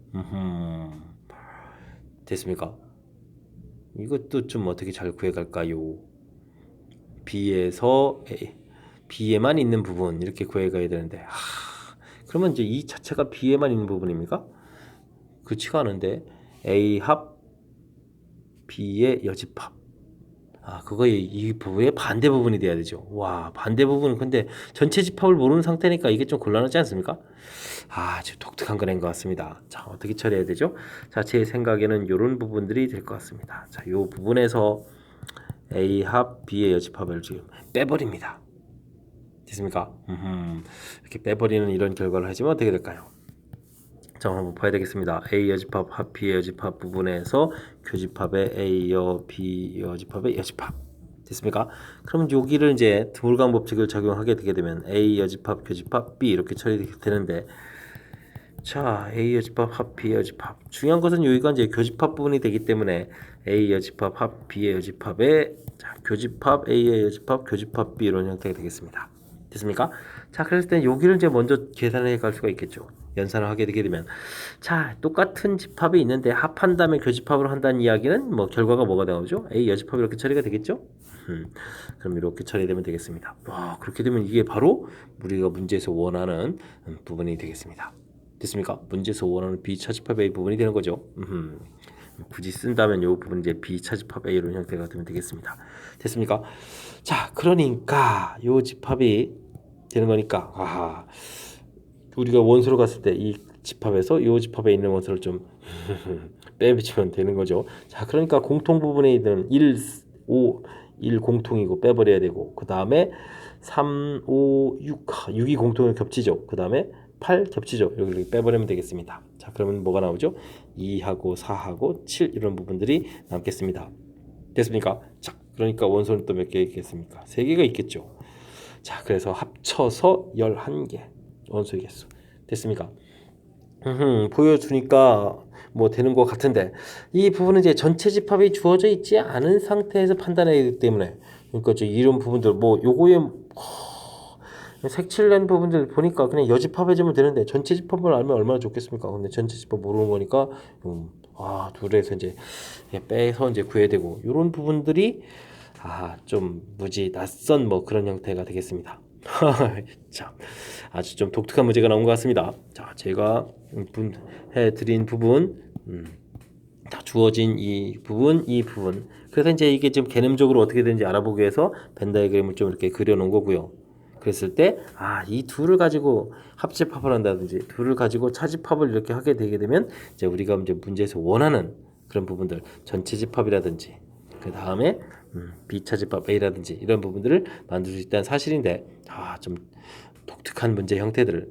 됐습니까? 이것도 좀 어떻게 잘 구해갈까요? B에서 A B에만 있는 부분 이렇게 구해가야 되는데 그러면 이제 이 자체가 B에만 있는 부분입니까? 그렇지가 않은데 A 합 B의 여집합 그거 이 부분의 반대 부분이 돼야 되죠. 와, 반대 부분은 근데 전체 집합을 모르는 상태니까 이게 좀 곤란하지 않습니까? 지금 독특한 거 낸 것 같습니다. 자, 어떻게 처리해야 되죠? 자, 제 생각에는 이런 부분들이 될 것 같습니다. 자, 이 부분에서 A 합 B의 여집합을 지금 빼버립니다. 됐습니까? 이렇게 빼버리는 이런 결과를 하시면 어떻게 될까요? 자, 한번 봐야 되겠습니다. A 여집합 합 B의 여집합 부분에서 교집합의 A 여 B 여집합의 여집합 됐습니까? 그럼 여기를 이제 드물강 법칙을 적용하게 되게 되면 A 여집합 교집합 B 이렇게 처리되는데 자, A 여집합 합 B 여집합 중요한 것은 여기가 이제 교집합 부분이 되기 때문에 A 여집합 합 B의 여집합의 자, 교집합 A의 여집합 교집합 B 이런 형태가 되겠습니다. 됐습니까? 자, 그랬을 때 여기를 이제 먼저 계산해 갈 수가 있겠죠. 연산을 하게 되게 되면 자, 똑같은 집합이 있는데 합한 다음에 교집합을 한다는 이야기는 뭐 결과가 뭐가 나오죠? A 여집합이 이렇게 처리가 되겠죠? 그럼 이렇게 처리되면 되겠습니다. 와, 그렇게 되면 이게 바로 우리가 문제에서 원하는 부분이 되겠습니다. 됐습니까? 문제에서 원하는 비차집합 A 부분이 되는 거죠. 굳이 쓴다면 이 부분 이제 비차집합 A로 형태가 되면 되겠습니다. 됐습니까? 자, 그러니까 이 집합이 되는 거니까 우리가 원소로 갔을 때 이 집합에서 이 집합에 있는 원소를 좀 빼주면 되는 거죠. 자, 그러니까 공통 부분에 있는 1, 5, 1 공통이고 빼버려야 되고 그 다음에 3, 5, 6, 6이 공통이 겹치죠. 그 다음에 8 겹치죠. 여기 빼버리면 되겠습니다. 자, 그러면 뭐가 나오죠? 2하고 4하고 7 이런 부분들이 남겠습니다. 됐습니까? 자, 그러니까 원소는 또 몇 개 있겠습니까? 3개가 있겠죠. 자, 그래서 합쳐서 11개 원소의 개수 됐습니까? 보여주니까 뭐 되는 것 같은데 이 부분은 이제 전체 집합이 주어져 있지 않은 상태에서 판단해야 되기 때문에 그러니까 이런 부분들 뭐 요거에 색칠된 부분들 보니까 그냥 여집합해주면 되는데 전체 집합을 알면 얼마나 좋겠습니까? 근데 전체 집합 모르는 거니까 둘에서 이제 빼서 이제 구해야 되고 이런 부분들이 좀 무지 낯선 뭐 그런 형태가 되겠습니다. 자, 아주 좀 독특한 문제가 나온 것 같습니다. 자, 제가 해드린 부분, 다 주어진 이 부분. 그래서 이제 이게 좀 개념적으로 어떻게 되는지 알아보기 위해서 벤 다이그램을 좀 이렇게 그려놓은 거고요. 그랬을 때, 이 둘을 가지고 합집합을 한다든지, 둘을 가지고 차집합을 이렇게 하게 되게 되면, 이제 우리가 이제 문제에서 원하는 그런 부분들, 전체 집합이라든지, 그 다음에 비차집합 A라든지 이런 부분들을 만들 수 있다는 사실인데 좀 독특한 문제 형태들을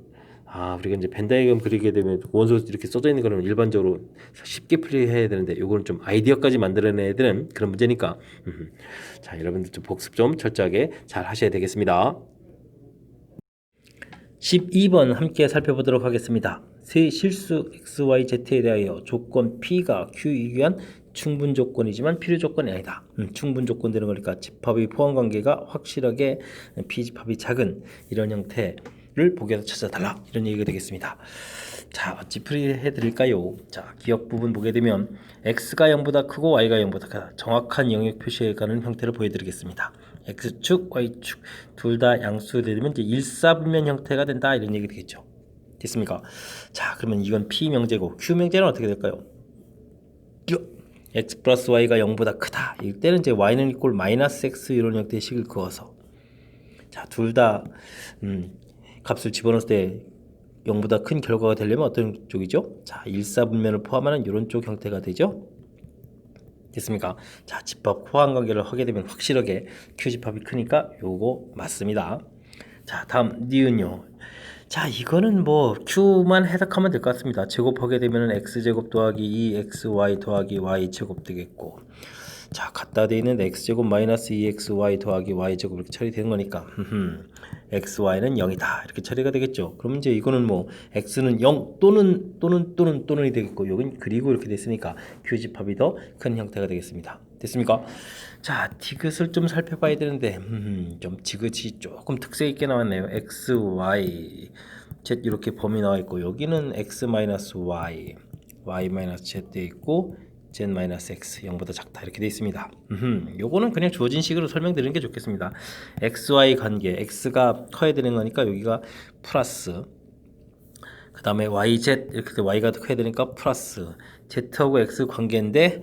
우리가 이제 벤 다이어그램 그리게 되면 원소 이렇게 써져 있는 거는 일반적으로 쉽게 풀이해야 되는데 요거는 좀 아이디어까지 만들어내야 되는 그런 문제니까 자, 여러분들 좀 복습 좀 철저하게 잘 하셔야 되겠습니다. 12번 함께 살펴보도록 하겠습니다. 세 실수 XYZ에 대하여 조건 P가 Q에 의한 충분 조건이지만 필요 조건이 아니다. 충분 조건 되는 거니까 집합의 포함 관계가 확실하게 P집합이 작은 이런 형태를 보기 위해서 찾아달라 이런 얘기가 되겠습니다. 자, 어찌 풀이해 드릴까요? 자, 기억 부분 보게 되면 X가 0보다 크고 Y가 0보다 크다. 정확한 영역 표시해 가는 형태를 보여드리겠습니다. X축, Y축 둘 다 양수되면 이제 일사분면 형태가 된다 이런 얘기 되겠죠. 됐습니까? 자, 그러면 이건 P 명제고 Q 명제는 어떻게 될까요? X 플러스 Y가 0보다 크다. 이때는 이제 Y는 이꼴 마이너스 X 이런 형태의 식을 그어서 자, 둘 다 값을 집어넣을 때 0보다 큰 결과가 되려면 어떤 쪽이죠? 자, 일사분면을 포함하는 이런 쪽 형태가 되죠. 됐습니까? 자, 집합 호환 관계를 하게 되면 확실하게 Q집합이 크니까 요거 맞습니다. 자, 다음 니은요. 자, 이거는 뭐 Q만 해석하면 될 것 같습니다. 제곱하게 되면 X제곱 더하기 2XY 더하기 Y제곱 되겠고 자, 갖다 돼 있는 X제곱 마이너스 2XY 더하기 Y제곱 이렇게 처리되는 거니까 XY는 0이다 이렇게 처리가 되겠죠. 그럼 이제 이거는 뭐 X는 0 또는이 되겠고 여긴 그리고 이렇게 됐으니까 Q집합이 더 큰 형태가 되겠습니다. 됐습니까? 자, 디귿을 좀 살펴봐야 되는데 좀 디귿이 조금 특색 있게 나왔네요. X, Y, Z 이렇게 범위 나와 있고 여기는 X-Y, Y-Z 돼 있고 z-x 0보다 작다 이렇게 되어 있습니다. 요거는 그냥 주어진 식으로 설명드리는 게 좋겠습니다. xy 관계, x가 커야 되는 거니까 여기가 플러스, 그 다음에 yz 이렇게 돼 y가 더 커야 되니까 플러스, z하고 x 관계인데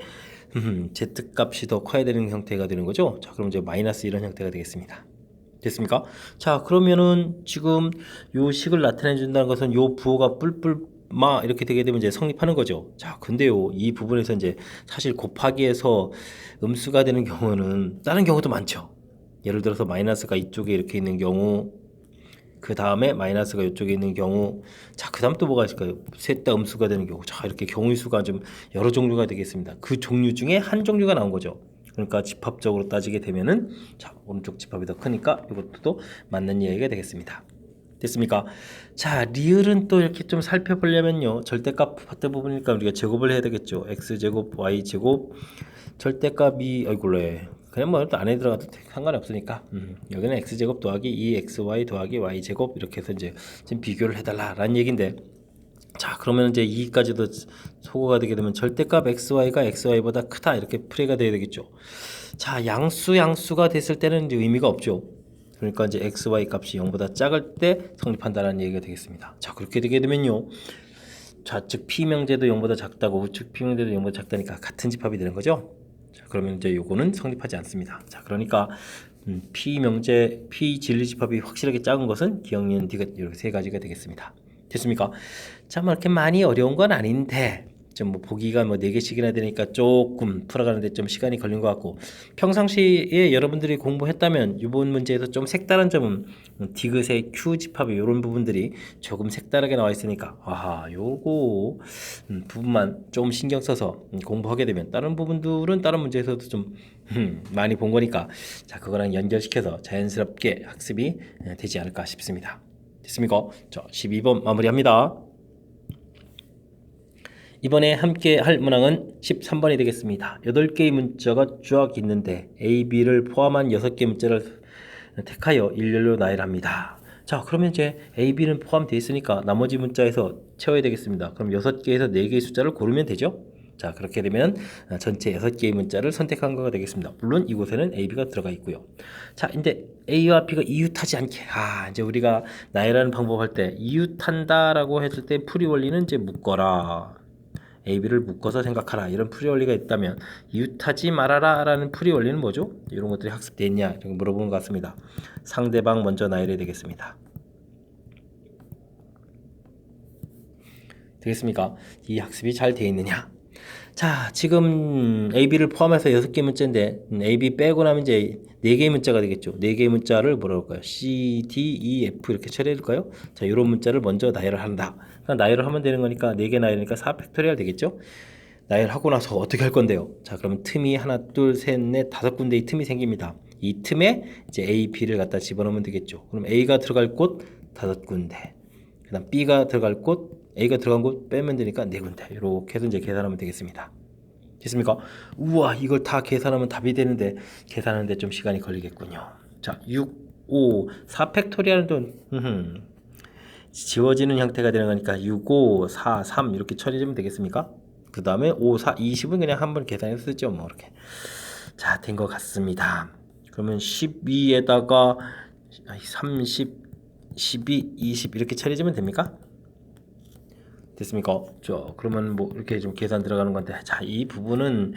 z 값이 더 커야 되는 형태가 되는 거죠. 자, 그럼 이제 마이너스 이런 형태가 되겠습니다. 됐습니까? 자, 그러면은 지금 요 식을 나타내 준다는 것은 요 부호가 뿔뿔마 이렇게 되게 되면 이제 성립하는 거죠. 자, 근데요, 이 부분에서 이제 사실 곱하기에서 음수가 되는 경우는 다른 경우도 많죠. 예를 들어서 마이너스가 이쪽에 이렇게 있는 경우, 그 다음에 마이너스가 이쪽에 있는 경우, 자, 그 다음 또 뭐가 있을까요? 셋 다 음수가 되는 경우. 자, 이렇게 경우의 수가 좀 여러 종류가 되겠습니다. 그 종류 중에 한 종류가 나온 거죠. 그러니까 집합적으로 따지게 되면은, 자, 오른쪽 집합이 더 크니까 이것도 또 맞는 이야기가 되겠습니다. 됐습니까? 자, 리을은 또 이렇게 좀 살펴보려면요, 절대값 파트 부분이니까 우리가 제곱을 해야 되겠죠. x제곱, y제곱, 절대값이 어이굴래, 그냥 뭐 안에 들어가도 상관이 없으니까 여기는 x제곱 더하기 2xy 더하기 y제곱 이렇게 해서 이제 지금 비교를 해달라라는 얘기인데, 자, 그러면 이제 2까지도 소거가 되게 되면 절대값 xy가 xy보다 크다 이렇게 풀이가 돼야 되겠죠. 자, 양수가 됐을 때는 이제 의미가 없죠. 그러니까 이제 xy 값이 0보다 작을 때 성립한다는 얘기가 되겠습니다. 자, 그렇게 되게 되면요, 좌측 P명제도 0보다 작다고 우측 P명제도 0보다 작다니까 같은 집합이 되는 거죠. 자, 그러면 이제 요거는 성립하지 않습니다. 자, 그러니까 P명제, P진리 집합이 확실하게 작은 것은 기억, 니은, 디귿 이렇게 세 가지가 되겠습니다. 됐습니까? 자, 뭐 이렇게 많이 어려운 건 아닌데 좀 뭐 보기가 뭐 4개씩이나 되니까 조금 풀어가는데 좀 시간이 걸린 것 같고, 평상시에 여러분들이 공부했다면 이번 문제에서 좀 색다른 점은 디귿의 Q 집합이 이런 부분들이 조금 색다르게 나와 있으니까 아하, 요거 부분만 좀 신경 써서 공부하게 되면 다른 부분들은 다른 문제에서도 좀 많이 본 거니까, 자, 그거랑 연결시켜서 자연스럽게 학습이 되지 않을까 싶습니다. 됐습니까? 자, 12번 마무리합니다. 이번에 함께 할 문항은 13번이 되겠습니다. 8개의 문자가 쫙 있는데 A, B를 포함한 6개의 문자를 택하여 일렬로 나열합니다. 자, 그러면 이제 A, B는 포함되어 있으니까 나머지 문자에서 채워야 되겠습니다. 그럼 6개에서 4개의 숫자를 고르면 되죠. 자, 그렇게 되면 전체 6개의 문자를 선택한 거가 되겠습니다. 물론 이곳에는 A, B가 들어가 있고요. 자, 근데 A와 B가 이웃하지 않게, 이제 우리가 나열하는 방법 할 때 이웃한다라고 했을 때 풀이 원리는 이제 묶어라, A, B를 묶어서 생각하라, 이런 풀이 원리가 있다면 이웃하지 말아라 라는 풀이 원리는 뭐죠? 이런 것들이 학습되었냐 이렇게 물어보는 것 같습니다. 상대방 먼저 나열해야 되겠습니다. 되겠습니까? 이 학습이 잘 되어 있느냐? 자, 지금 A, B를 포함해서 6개 문자인데 A, B 빼고 나면 이제 4개의 문자가 되겠죠. 4개의 문자를 뭐라고 할까요? C, D, E, F 이렇게 처리해줄까요? 자, 이런 문자를 먼저 나열을 한다. 나열을 하면 되는 거니까 4개 나열이니까 4팩토리얼 되겠죠? 나열하고 나서 어떻게 할 건데요? 자, 그러면 틈이 하나, 둘, 셋, 넷, 5군데의 틈이 생깁니다. 이 틈에 이제 A, B를 갖다 집어넣으면 되겠죠. 그럼 A가 들어갈 곳 5군데, 그 다음 B가 들어갈 곳, A가 들어간 곳 빼면 되니까 4군데. 이렇게 해서 이제 계산하면 되겠습니다. 됐습니까? 우와, 이걸 다 계산하면 답이 되는데 계산하는데 좀 시간이 걸리겠군요. 자, 6, 5, 4팩토리얼은 지워지는 형태가 되는 거니까 6, 5, 4, 3 이렇게 처리하면 되겠습니까? 그 다음에 5, 4, 20은 그냥 한번 계산해서 쓰죠, 뭐 이렇게. 자, 된 것 같습니다. 그러면 12에다가 30, 12, 20 이렇게 처리하면 됩니까? 됐습니까? 그러면 뭐 이렇게 좀 계산 들어가는 건데, 자, 이 부분은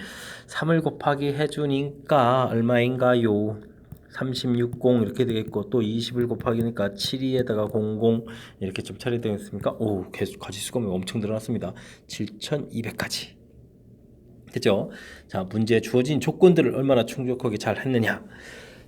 3을 곱하기 해주니까 얼마인가요? 36, 0 이렇게 되겠고, 또 20을 곱하기니까 72에다가 00 이렇게 좀 처리되겠습니까? 오, 가지수가 엄청 늘어났습니다. 7200까지. 됐죠? 자, 문제에 주어진 조건들을 얼마나 충족하게 잘 했느냐.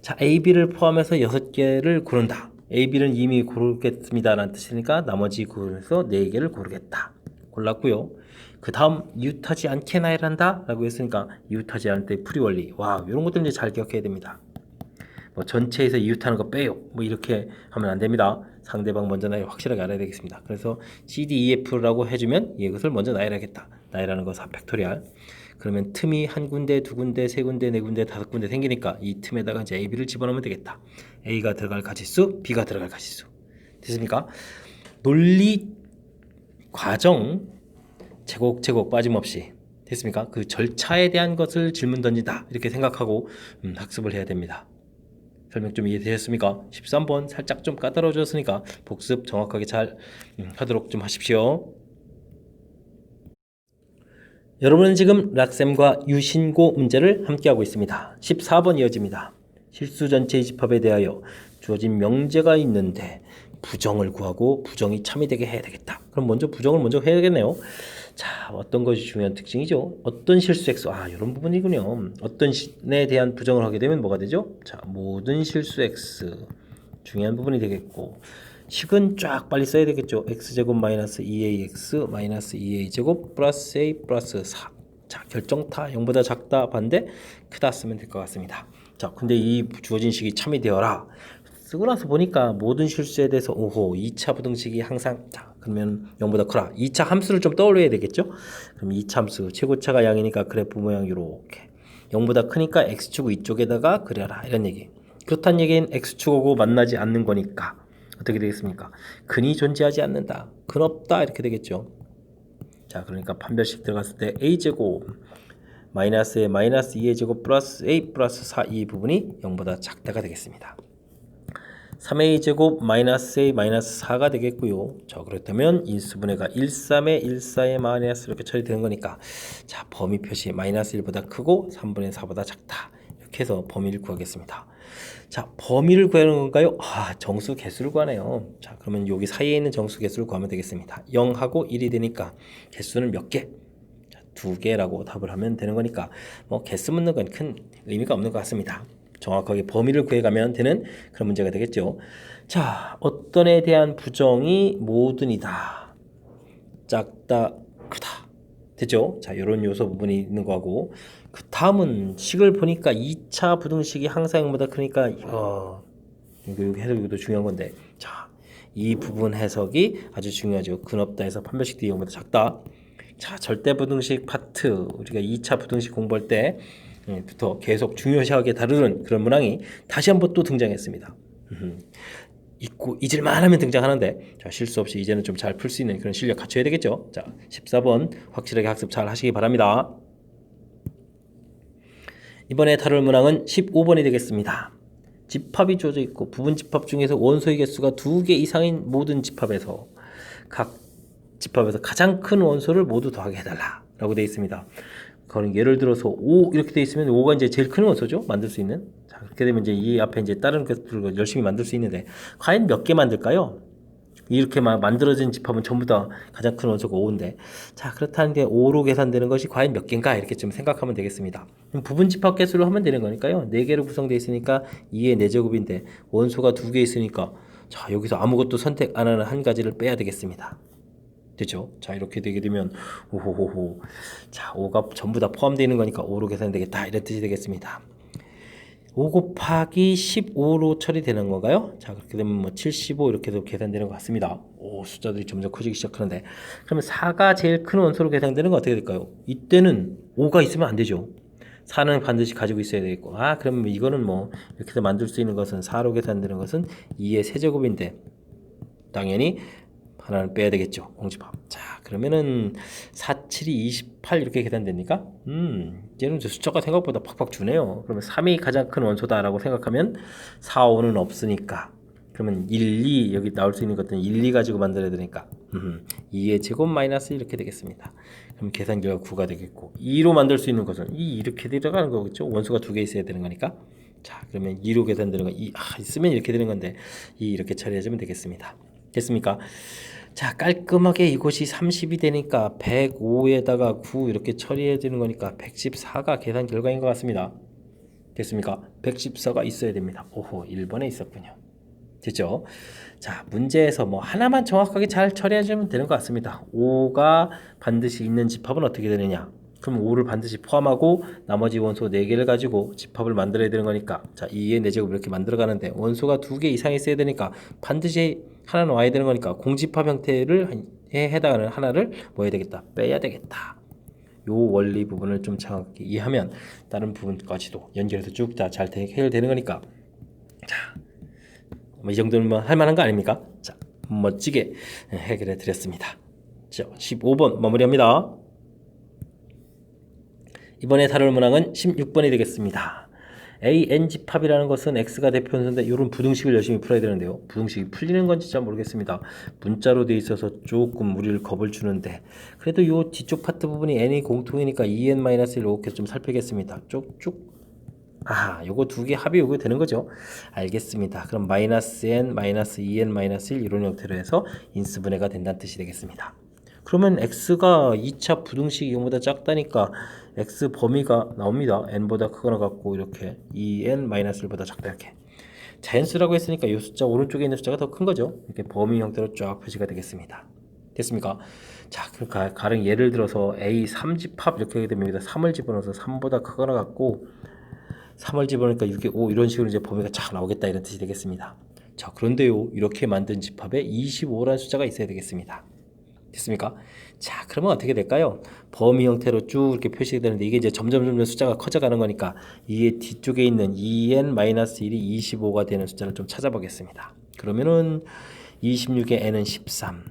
자, A, B를 포함해서 6개를 고른다. A, B는 이미 고르겠습니다 라는 뜻이니까 나머지 고르면서 4개를 고르겠다. 골랐고요. 그 다음 이웃하지 않게 나열한다 라고 했으니까 이웃하지 않을 때 풀이 원리, 와, 이런 것들 이제 잘 기억해야 됩니다. 뭐 전체에서 이웃하는 거 빼요, 뭐 이렇게 하면 안 됩니다. 상대방 먼저 나열 확실하게 알아야 되겠습니다. 그래서 CDEF라고 해주면 이것을 먼저 나열하겠다. 나열하는 거 4팩토리얼. 그러면 틈이 한 군데, 두 군데, 세 군데, 네 군데, 5군데 생기니까 이 틈에다가 이제 A, B를 집어넣으면 되겠다. A가 들어갈 가지수, B가 들어갈 가지수. 됐습니까? 논리 과정 제곡 빠짐없이 됐습니까? 그 절차에 대한 것을 질문 던진다 이렇게 생각하고 학습을 해야 됩니다. 설명 좀 이해되셨습니까? 13번 살짝 좀 까다로워졌으니까 복습 정확하게 잘 하도록 좀 하십시오. 여러분은 지금 락셈과 유신고 문제를 함께하고 있습니다. 14번 이어집니다. 실수 전체의 집합에 대하여 주어진 명제가 있는데 부정을 구하고 부정이 참이되게 해야 되겠다. 그럼 먼저 부정을 먼저 해야겠네요. 자, 어떤 것이 중요한 특징이죠? 어떤 실수 x, 이런 부분이군요. 어떤 에 대한 부정을 하게 되면 뭐가 되죠? 자, 모든 실수 x 중요한 부분이 되겠고 식은 쫙 빨리 써야 되겠죠. x제곱 마이너스 2ax 마이너스 2a제곱 플러스 a 플러스 4. 자, 결정타 0보다 작다 반대 크다 쓰면 될 것 같습니다. 자, 근데 이 주어진 식이 참이 되어라. 쓰고 나서 보니까 모든 실수에 대해서 2차 부등식이 항상 그러면 0보다 커라. 2차 함수를 좀 떠올려야 되겠죠? 그럼 2차 함수 최고차가 양이니까 그래프 모양 이렇게 0보다 크니까 x축 이쪽에다가 그려라 이런 얘기. 그렇다는 얘기는 x축하고 만나지 않는 거니까 어떻게 되겠습니까? 근이 존재하지 않는다. 근 없다 이렇게 되겠죠. 자, 그러니까 판별식 들어갔을 때 a제곱 마이너스에 마이너스 2의 제곱 플러스 a 플러스 4 이 부분이 0보다 작다가 되겠습니다. 3a 제곱 마이너스 a 마이너스 4가 되겠고요. 자, 그렇다면 인수분해가 1, 3에 1, 4에 마이너스 이렇게 처리되는 거니까 자, 범위 표시 마이너스 1보다 크고 3분의 4보다 작다. 이렇게 해서 범위를 구하겠습니다. 자, 범위를 구하는 건가요? 정수 개수를 구하네요. 자, 그러면 여기 사이에 있는 정수 개수를 구하면 되겠습니다. 0하고 1이 되니까 개수는 몇 개? 자, 2개라고 답을 하면 되는 거니까 뭐 개수 묻는 건 큰 의미가 없는 것 같습니다. 정확하게 범위를 구해가면 되는 그런 문제가 되겠죠. 자, 어떤 에 대한 부정이 모든이다. 작다, 크다. 됐죠? 자, 이런 요소 부분이 있는 거고 그 다음은 식을 보니까 2차 부등식이 항상 0보다 크니까 이거 해석이 중요한 건데 자, 이 부분 해석이 아주 중요하죠. 근 없다 해서 판별식 D 0보다 작다. 자, 절대 부등식 파트 우리가 2차 부등식 공부할 때 부터 계속 중요시하게 다루는 그런 문항이 다시 한번 또 등장했습니다. 잊고 잊을만 하면 등장하는데 자, 실수 없이 이제는 좀 잘 풀 수 있는 그런 실력 갖춰야 되겠죠. 자, 14번 확실하게 학습 잘 하시기 바랍니다. 이번에 다룰 문항은 15번이 되겠습니다. 집합이 주어져 있고 부분 집합 중에서 원소의 개수가 2개 이상인 모든 집합에서 각 집합에서 가장 큰 원소를 모두 더하게 해달라 라고 되어 있습니다. 그럼 예를 들어서 5 이렇게 되어 있으면 5가 이제 제일 큰 원소죠. 만들 수 있는. 자, 그렇게 되면 이제 이 앞에 이제 다른 것들을 열심히 만들 수 있는데 과연 몇 개 만들까요? 이렇게 만들어진 집합은 전부 다 가장 큰 원소가 5인데 자, 그렇다는 게 5로 계산되는 것이 과연 몇 개인가 이렇게 좀 생각하면 되겠습니다. 부분 집합 개수로 하면 되는 거니까요. 4개로 구성되어 있으니까 2의 4제곱인데 원소가 2개 있으니까 자, 여기서 아무것도 선택 안 하는 한 가지를 빼야 되겠습니다. 됐죠? 자, 이렇게 되게 되면 오호호호. 자, 5가 전부 다 포함되어 있는 거니까 5로 계산되겠다 이런 뜻이 되겠습니다. 5 곱하기 15로 처리되는 건가요? 자, 그렇게 되면 뭐 75 이렇게도 계산되는 것 같습니다. 오, 숫자들이 점점 커지기 시작하는데 그러면 4가 제일 큰 원소로 계산되는 건 어떻게 될까요? 이때는 5가 있으면 안 되죠. 4는 반드시 가지고 있어야 되겠고 그러면 이거는 뭐 이렇게 해서 만들 수 있는 것은 4로 계산되는 것은 2의 세제곱인데 당연히 하나를 빼야 되겠죠. 공집합. 자, 그러면은 4, 7이 28 이렇게 계산됩니까? 얘는 숫자가 생각보다 팍팍 주네요. 그러면 3이 가장 큰 원소다라고 생각하면 4, 5는 없으니까 그러면 1, 2 여기 나올 수 있는 것들은 1, 2 가지고 만들어야 되니까 2의 제곱 마이너스 이렇게 되겠습니다. 그럼 계산 결과 9가 되겠고 2로 만들 수 있는 것은 2 이렇게 들어가는 거겠죠. 원소가 2개 있어야 되는 거니까. 자, 그러면 2로 계산되는 거 2 있으면 이렇게 되는 건데 2 이렇게 처리해주면 되겠습니다. 됐습니까? 자, 깔끔하게 이곳이 30이 되니까 105에다가 9 이렇게 처리해야 되는 거니까 114가 계산 결과인 것 같습니다. 됐습니까? 114가 있어야 됩니다. 오호, 1번에 있었군요. 됐죠? 자, 문제에서 뭐 하나만 정확하게 잘 처리해주면 되는 것 같습니다. 5가 반드시 있는 집합은 어떻게 되느냐? 그럼 5를 반드시 포함하고 나머지 원소 4개를 가지고 집합을 만들어야 되는 거니까 자, 2의 4제곱 이렇게 만들어 가는데 원소가 2개 이상 있어야 되니까 반드시 하나는 와야 되는 거니까 공집합 형태를 해당하는 하나를 뭐 해야 되겠다? 빼야 되겠다. 요 원리 부분을 좀 정확히 이해하면 다른 부분까지도 연결해서 쭉 다 잘 해결되는 거니까 자, 뭐 이 정도면 할 만한 거 아닙니까? 자, 멋지게 해결해 드렸습니다. 자, 15번 마무리합니다. 이번에 다룰 문항은 16번이 되겠습니다. ANG팝이라는 것은 X가 대표선인데 이런 부등식을 열심히 풀어야 되는데요. 부등식이 풀리는 건지 잘 모르겠습니다. 문자로 돼 있어서 조금 우리를 겁을 주는데 그래도 이 뒤쪽 파트 부분이 n이 공통이니까 2n-1 이렇게 좀 살피겠습니다. 쭉쭉 요거 두 개 합이 요거 되는 거죠. 알겠습니다. 그럼 -n, -2n-1 이런 형태로 해서 인수분해가 된다는 뜻이 되겠습니다. 그러면 x가 2차 부등식 0보다 작다니까 x 범위가 나옵니다. n보다 크거나 같고 이렇게 2n-1보다 작다 이렇게. 자연수라고 했으니까 이 숫자 오른쪽에 있는 숫자가 더 큰 거죠. 이렇게 범위 형태로 쫙 표시가 되겠습니다. 됐습니까? 자, 그러니까 가령 예를 들어서 a 3집합 이렇게 하게 되면 여기다 3을 집어넣어서 3보다 크거나 같고 3을 집어넣으니까 6에 5 이런 식으로 이제 범위가 쫙 나오겠다 이런 뜻이 되겠습니다. 자, 그런데요. 이렇게 만든 집합에 25라는 숫자가 있어야 되겠습니다. 됐습니까? 자, 그러면 어떻게 될까요? 범위 형태로 쭉 이렇게 표시가 되는데 이게 이제 점점 숫자가 커져가는 거니까 이게 뒤쪽에 있는 2n-1이 25가 되는 숫자를 좀 찾아보겠습니다. 그러면은 26의 n은 13,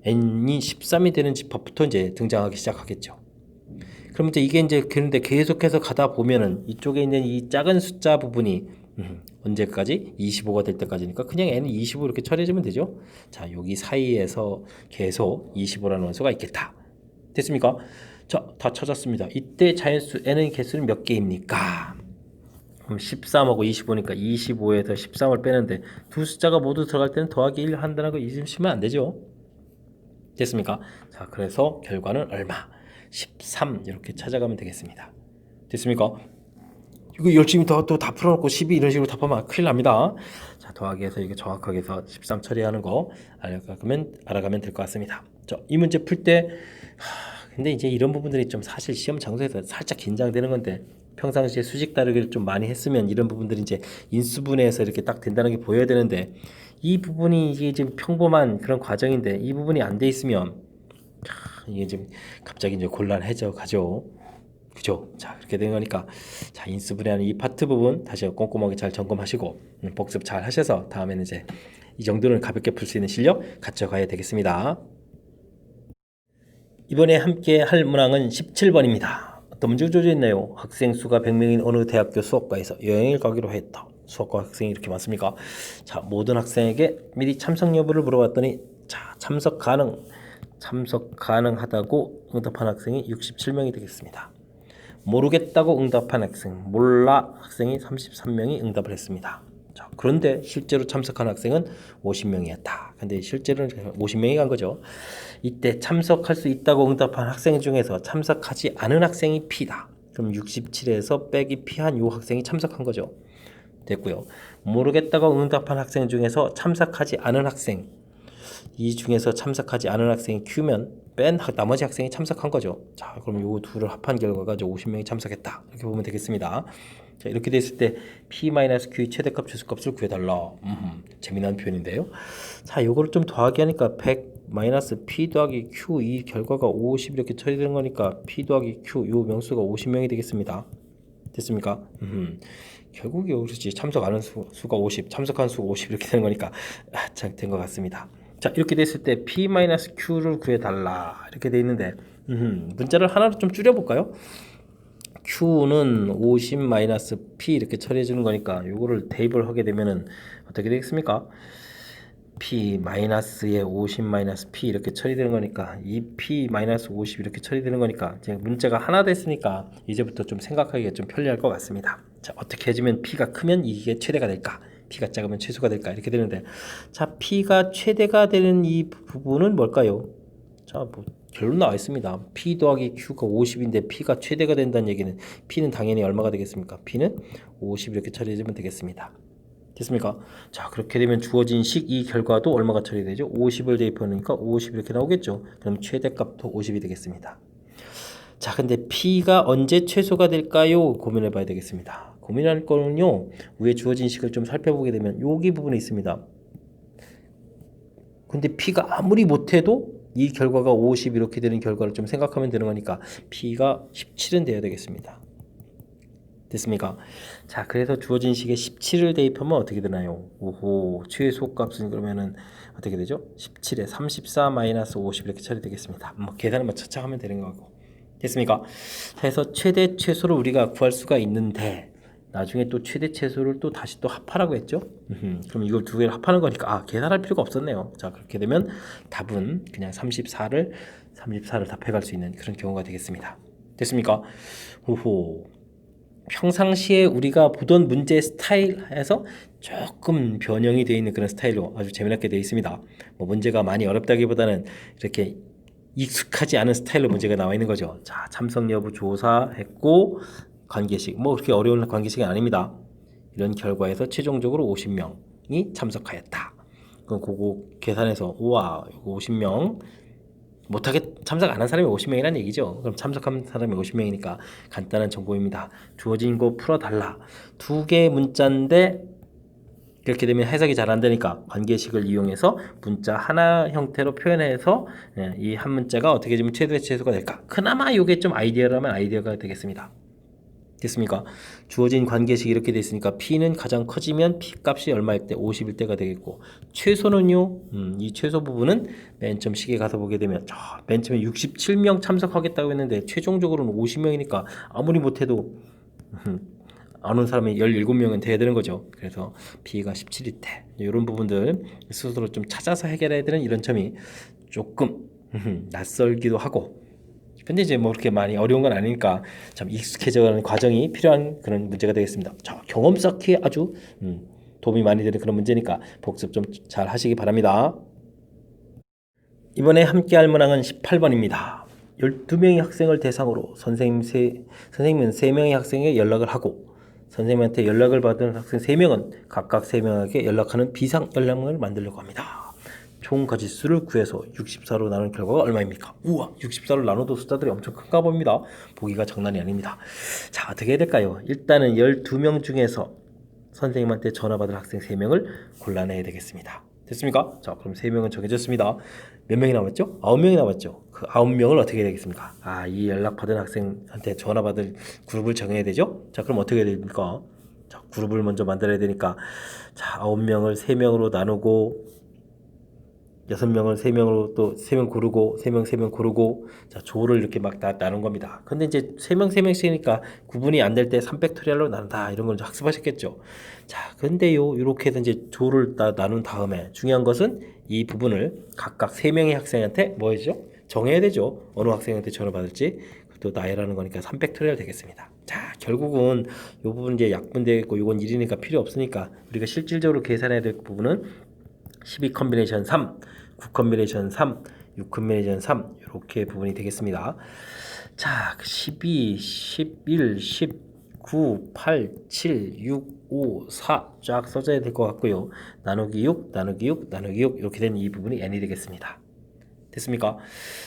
n이 13이 되는 집합부터 이제 등장하기 시작하겠죠. 그럼 이제 그런데 계속해서 가다 보면은 이쪽에 있는 이 작은 숫자 부분이 언제까지? 25가 될 때까지니까 그냥 n은 25 이렇게 처리해주면 되죠. 자, 여기 사이에서 계속 25라는 원소가 있겠다. 됐습니까? 자, 다 찾았습니다. 이때 자연수 n의 개수는 몇 개입니까? 그럼 13하고 25니까 25에서 13을 빼는데 두 숫자가 모두 들어갈 때는 더하기 1 한다는 거 잊으시면 안 되죠. 됐습니까? 자, 그래서 결과는 얼마? 13 이렇게 찾아가면 되겠습니다. 됐습니까? 이거 열심히 또 다 풀어놓고 12 이런 식으로 답하면 큰일 납니다. 자, 더하기해서 이게 정확하게 해서 13 처리하는 거 알아가면 될 것 같습니다. 자, 이 문제 풀 때 근데 이제 이런 부분들이 좀 사실 시험 장소에서 살짝 긴장되는 건데 평상시에 수직 다루기를 좀 많이 했으면 이런 부분들이 이제 인수분해에서 이렇게 딱 된다는 게 보여야 되는데 이 부분이 이게 지금 평범한 그런 과정인데 이 부분이 안 돼 있으면 이게 지금 갑자기 이제 곤란해져 가죠. 그죠? 자, 그렇게 된 거니까 자, 인수분해하는 이 파트 부분 다시 꼼꼼하게 잘 점검하시고 복습 잘 하셔서 다음에는 이제 이 정도는 가볍게 풀 수 있는 실력 갖춰가야 되겠습니다. 이번에 함께 할 문항은 17번입니다. 어떤 문제가 주어져 있나요? 학생 수가 100명인 어느 대학교 수업과에서 여행을 가기로 했다. 수업과 학생이 이렇게 많습니까? 자, 모든 학생에게 미리 참석 여부를 물어봤더니 자, 참석 가능하다고 응답한 학생이 67명이 되겠습니다. 모르겠다고 응답한 학생, 몰라 학생이 33명이 응답을 했습니다. 자, 그런데 실제로 참석한 학생은 50명이었다. 근데 실제로는 50명이 간 거죠. 이때 참석할 수 있다고 응답한 학생 중에서 참석하지 않은 학생이 P다. 그럼 67에서 빼기 P한 요 학생이 참석한 거죠. 됐고요. 모르겠다고 응답한 학생 중에서 참석하지 않은 학생, 이 중에서 참석하지 않은 학생이 Q면 뺀 나머지 학생이 참석한 거죠. 자, 그럼 요 둘을 합한 결과가 50명이 참석했다. 이렇게 보면 되겠습니다. 자, 이렇게 됐을 때 P-Q의 최대값 최소값을 구해달라. 재미난 표현인데요. 자, 요거를 좀 더하기 하니까 100 P 더하기 Q 이 결과가 50 이렇게 처리되는 거니까 P 더하기 Q 요 명수가 50명이 되겠습니다. 됐습니까? 결국 여기서 참석 안 한 수가 50, 참석한 수가 50 이렇게 되는 거니까 잘 된 것 같습니다. 자, 이렇게 됐을 때 P-Q를 구해달라 이렇게 돼 있는데 문자를 하나로 좀 줄여볼까요? Q는 50-P 이렇게 처리해 주는 거니까 요거를 대입을 하게 되면은 어떻게 되겠습니까? P-에 50-P 이렇게 처리되는 거니까 2P-50 이렇게 처리되는 거니까 문자가 하나 됐으니까 이제부터 좀 생각하기가 좀 편리할 것 같습니다. 자, 어떻게 해주면 P가 크면 이게 최대가 될까? P가 작으면 최소가 될까? 이렇게 되는데 자, P가 최대가 되는 이 부분은 뭘까요? 자, 결론 나와 있습니다. P 더하기 Q가 50인데 P가 최대가 된다는 얘기는 P는 당연히 얼마가 되겠습니까? P는 50 이렇게 처리해주면 되겠습니다. 됐습니까? 자, 그렇게 되면 주어진 식 이 결과도 얼마가 처리되죠? 50을 대입하니까 50 이렇게 나오겠죠? 그럼 최대값도 50이 되겠습니다. 자, 근데 P가 언제 최소가 될까요? 고민해 봐야 되겠습니다. 고민할 거는요, 위에 주어진 식을 좀 살펴보게 되면 여기 부분에 있습니다. 근데 P가 아무리 못해도 이 결과가 50 이렇게 되는 결과를 좀 생각하면 되는 거니까 P가 17은 돼야 되겠습니다. 됐습니까? 자, 그래서 주어진 식에 17을 대입하면 어떻게 되나요? 오호, 최소값은 그러면은 어떻게 되죠? 17에 34-50 이렇게 처리되겠습니다. 계산을 차차 하면 되는 거고. 됐습니까? 해서 최대 최소를 우리가 구할 수가 있는데 나중에 또 최대 최소를 또 다시 또 합하라고 했죠. 그럼 이걸 두 개를 합하는 거니까 계산할 필요가 없었네요. 자, 그렇게 되면 답은 그냥 34를 답해갈 수 있는 그런 경우가 되겠습니다. 됐습니까? 호호. 평상시에 우리가 보던 문제 스타일에서 조금 변형이 되어 있는 그런 스타일로 아주 재미나게 되어 있습니다. 뭐 문제가 많이 어렵다기보다는 이렇게 익숙하지 않은 스타일로 문제가 나와 있는 거죠. 자, 참석 여부 조사했고 관계식 뭐 그렇게 어려운 관계식이 아닙니다. 이런 결과에서 최종적으로 50명이 참석하였다. 그럼 그거 계산해서 우와 이거 50명 못하게 참석 안 한 사람이 50명이라는 얘기죠. 그럼 참석한 사람이 50명이니까 간단한 정보입니다. 주어진 거 풀어달라. 두 개의 문자인데 그렇게 되면 해석이 잘 안 되니까 관계식을 이용해서 문자 하나 형태로 표현해서 이 한 문자가 어떻게 되면 최대 최소가 될까? 그나마 이게 좀 아이디어라면 아이디어가 되겠습니다. 됐습니까? 주어진 관계식이 이렇게 돼 있으니까 P는 가장 커지면 P 값이 얼마일 때 50일 때가 되겠고 최소는요. 이 최소 부분은 맨 처음 시계 가서 보게 되면 맨 처음에 67명 참석하겠다고 했는데 최종적으로는 50명이니까 아무리 못해도 안 온 사람이 17명은 돼야 되는 거죠. 그래서 P가 17일 때 이런 부분들 스스로 좀 찾아서 해결해야 되는 이런 점이 조금 낯설기도 하고 근데 이제 뭐 그렇게 많이 어려운 건 아니니까 참 익숙해져가는 과정이 필요한 그런 문제가 되겠습니다. 자, 경험 쌓기에 아주 도움이 많이 되는 그런 문제니까 복습 좀 잘 하시기 바랍니다. 이번에 함께 할 문항은 18번입니다. 12명의 학생을 대상으로 선생님은 3명의 학생에 연락을 하고 선생님한테 연락을 받은 학생 3명은 각각 3명에게 연락하는 비상 연락망을 만들려고 합니다. 총 가지수를 구해서 64로 나눈 결과가 얼마입니까? 우와, 64로 나눠도 숫자들이 엄청 큰가 봅니다. 보기가 장난이 아닙니다. 자, 어떻게 해야 될까요? 일단은 12명 중에서 선생님한테 전화 받을 학생 3명을 골라내야 되겠습니다. 됐습니까? 자, 그럼 3명은 정해졌습니다. 몇 명이 남았죠? 9명이 남았죠. 그 9명을 어떻게 해야 되겠습니까? 이 연락받은 학생한테 전화 받을 그룹을 정해야 되죠? 자, 그럼 어떻게 해야 됩니까? 자, 그룹을 먼저 만들어야 되니까 자, 9명을 3명으로 나누고 6명을 3명으로 또 3명 고르고 3명 고르고 자 조를 이렇게 막 나눈 겁니다. 근데 이제 3명씩이니까 구분이 안 될 때 3팩토리얼로 나눈다 이런 걸 학습하셨겠죠. 자 근데요 이렇게 해서 이제 조를 나눈 다음에 중요한 것은 이 부분을 각각 3명의 학생한테 뭐였죠? 정해야 되죠. 어느 학생한테 전화 받을지 또 나열하는 거니까 3팩토리얼 되겠습니다. 자 결국은 이 부분 이제 약분되겠고 이건 1이니까 필요 없으니까 우리가 실질적으로 계산해야 될 부분은 12 컨비네이션 3 9 컨비네이션 3, 6 컨비네이션 3 이렇게 부분이 되겠습니다. 자, 12, 11, 19, 8, 7, 6, 5, 4 쫙 써져야 될 것 같고요. 나누기 6, 나누기 6, 나누기 6 이렇게 된 이 부분이 n이 되겠습니다. 됐습니까?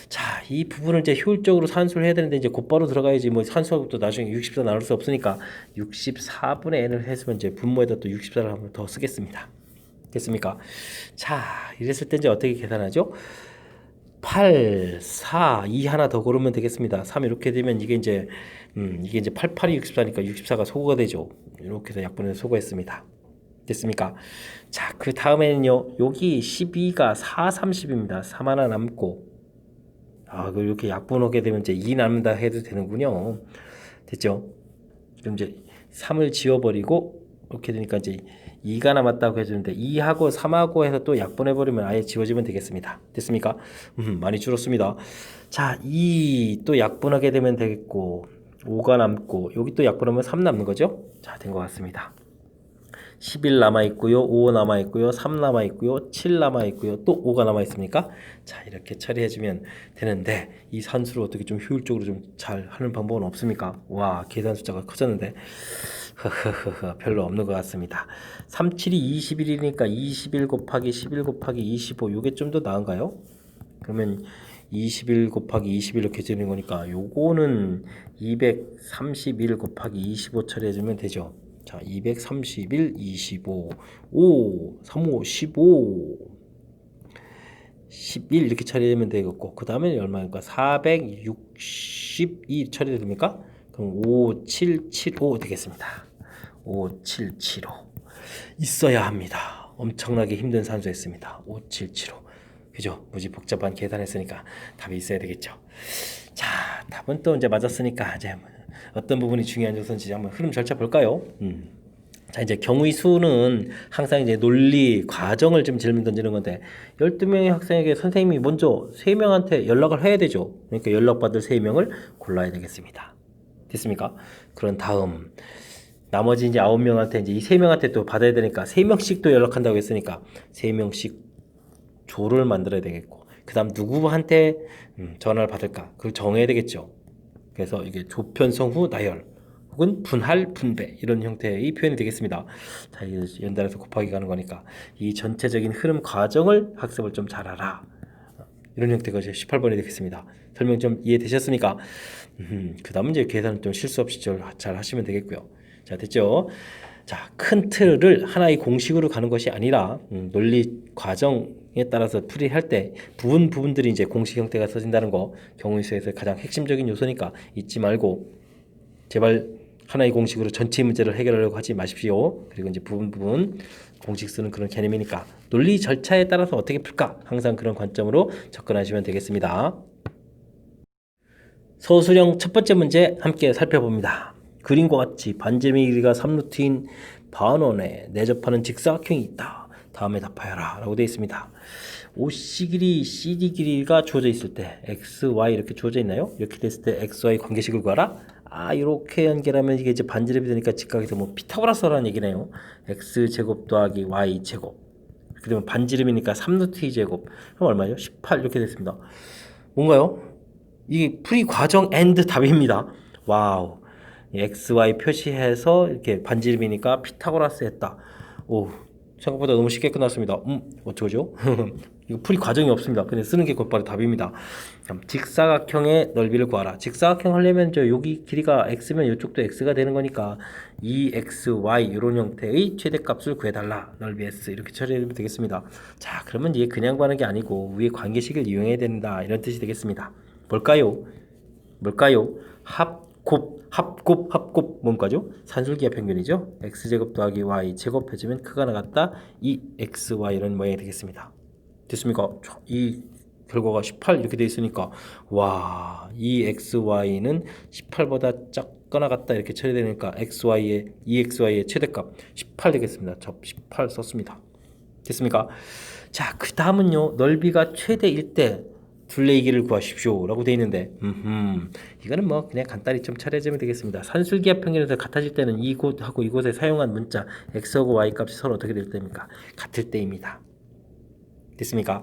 자, 이 부분을 이제 효율적으로 산수를 해야 되는데 이제 곧바로 들어가야지 뭐 산수하고 또 나중에 64 나눌 수 없으니까 64분의 n을 했으면 이제 분모에다 또 64를 한번 더 쓰겠습니다. 됐습니까? 자, 이랬을 때 이제 어떻게 계산하죠? 8, 4, 2 하나 더 고르면 되겠습니다. 3 이렇게 되면 이게 이제 88이 64니까 64가 소거가 되죠. 이렇게 해서 약분해서 소거했습니다. 됐습니까? 자, 그 다음에는요. 여기 12가 4, 30입니다. 3 하나 남고 이렇게 약분하게 되면 이제 2 남는다 해도 되는군요. 됐죠? 그럼 이제 3을 지워버리고 이렇게 되니까 이제 2가 남았다고 해주는데 2하고 3하고 해서 또 약분해버리면 아예 지워지면 되겠습니다. 됐습니까? 많이 줄었습니다. 자, 2 또 약분하게 되면 되겠고 5가 남고 여기 또 약분하면 3 남는 거죠? 자, 된 것 같습니다. 11 남아있고요. 5 남아있고요. 3 남아있고요. 7 남아있고요. 또 5가 남아있습니까? 자, 이렇게 처리해주면 되는데 이 산수를 어떻게 좀 효율적으로 좀 잘 하는 방법은 없습니까? 와, 계산 숫자가 커졌는데 별로 없는 것 같습니다. 3, 7이 21이니까 21 곱하기 11 곱하기 25 요게 좀 더 나은가요? 그러면 21 곱하기 21 이렇게 되는 거니까 요거는 231 곱하기 25 처리해주면 되죠. 자, 231, 25, 5, 35, 15, 11 이렇게 처리되면 되겠고 그 다음에 얼마입니까? 462 처리됩니까? 그럼 5775 되겠습니다. 5775 있어야 합니다. 엄청나게 힘든 산수였습니다. 5775 그죠? 무지 복잡한 계산했으니까 답이 있어야 되겠죠. 자, 답은 또 이제 맞았으니까 이제 어떤 부분이 중요한 요소인지 한번 흐름 절차 볼까요? 자, 이제 경우의 수는 항상 이제 논리 과정을 좀 질문 던지는 건데 12명의 학생에게 선생님이 먼저 3명한테 연락을 해야 되죠. 그러니까 연락받을 3명을 골라야 되겠습니다. 됐습니까? 그런 다음 나머지 이제 9명한테 이제 이 3명한테 또 받아야 되니까 3명씩 또 연락한다고 했으니까 3명씩 조를 만들어야 되겠고 그 다음 누구한테 전화를 받을까 그걸 정해야 되겠죠. 그래서 이게 조편성 후 나열 혹은 분할 분배 이런 형태의 표현이 되겠습니다. 자, 연달아서 곱하기 가는 거니까 이 전체적인 흐름 과정을 학습을 좀 잘 알아. 이런 형태가 이제 18번이 되겠습니다. 설명 좀 이해되셨습니까? 그 다음은 이제 계산은 좀 실수 없이 잘 하시면 되겠고요. 자, 됐죠? 자, 큰 틀을 하나의 공식으로 가는 것이 아니라 논리 과정에 따라서 풀이할 때 부분들이 이제 공식 형태가 써진다는 거 경우의 수에서 가장 핵심적인 요소니까 잊지 말고 제발 하나의 공식으로 전체 문제를 해결하려고 하지 마십시오. 그리고 이제 부분 공식 쓰는 그런 개념이니까 논리 절차에 따라서 어떻게 풀까 항상 그런 관점으로 접근하시면 되겠습니다. 서술형 첫 번째 문제 함께 살펴봅니다. 그림과 같이 반지름의 길이가 3루트인 반원에 내접하는 직사각형이 있다. 다음에 답하여라 라고 되어 있습니다. OC 길이, CD 길이가 주어져 있을 때 X, Y 이렇게 주어져 있나요? 이렇게 됐을 때 X, Y 관계식을 구하라. 이렇게 연결하면 이게 이제 반지름이 되니까 직각에서 뭐 피타고라스라는 얘기네요. X 제곱 더하기 Y 제곱. 이렇게 되면 반지름이니까 3루트 2제곱. 그럼 얼마죠? 18 이렇게 됐습니다. 뭔가요? 이게 풀이 과정 엔드 답입니다. 와우. X, Y 표시해서 이렇게 반지름이니까 피타고라스 했다. 오, 생각보다 너무 쉽게 끝났습니다. 어쩌죠? 이거 풀이 과정이 없습니다. 그냥 쓰는 게 곧바로 답입니다. 직사각형의 넓이를 구하라. 직사각형 하려면 여기 길이가 x면 이쪽도 x가 되는 거니까 2xy 이런 형태의 최대값을 구해달라. 넓이 s 이렇게 처리하면 되겠습니다. 자, 그러면 이게 그냥 구하는 게 아니고 위에 관계식을 이용해야 된다 이런 뜻이 되겠습니다. 뭘까요? 합곱 뭔가죠? 산술기하 평균이죠. x제곱 더하기 y제곱 해주면 크가 나갔다 2xy 이런 모양이 되겠습니다. 됐습니까? 이 결과가 18 이렇게 돼 있으니까 와, 이 xy는 18보다 작거나 같다 이렇게 처리되니까 xy의 최대값 18 되겠습니다. 저 18 썼습니다. 됐습니까? 자, 그 다음은요, 넓이가 최대일 때 둘레의 길이를 구하십시오 라고 되어 있는데 이거는 뭐 그냥 간단히 좀 차려주면 되겠습니다. 산술기하 평균에서 같아질 때는 이곳하고 이곳에 사용한 문자 x하고 y 값이 서로 어떻게 될 때입니까? 같을 때입니다. 됐습니까?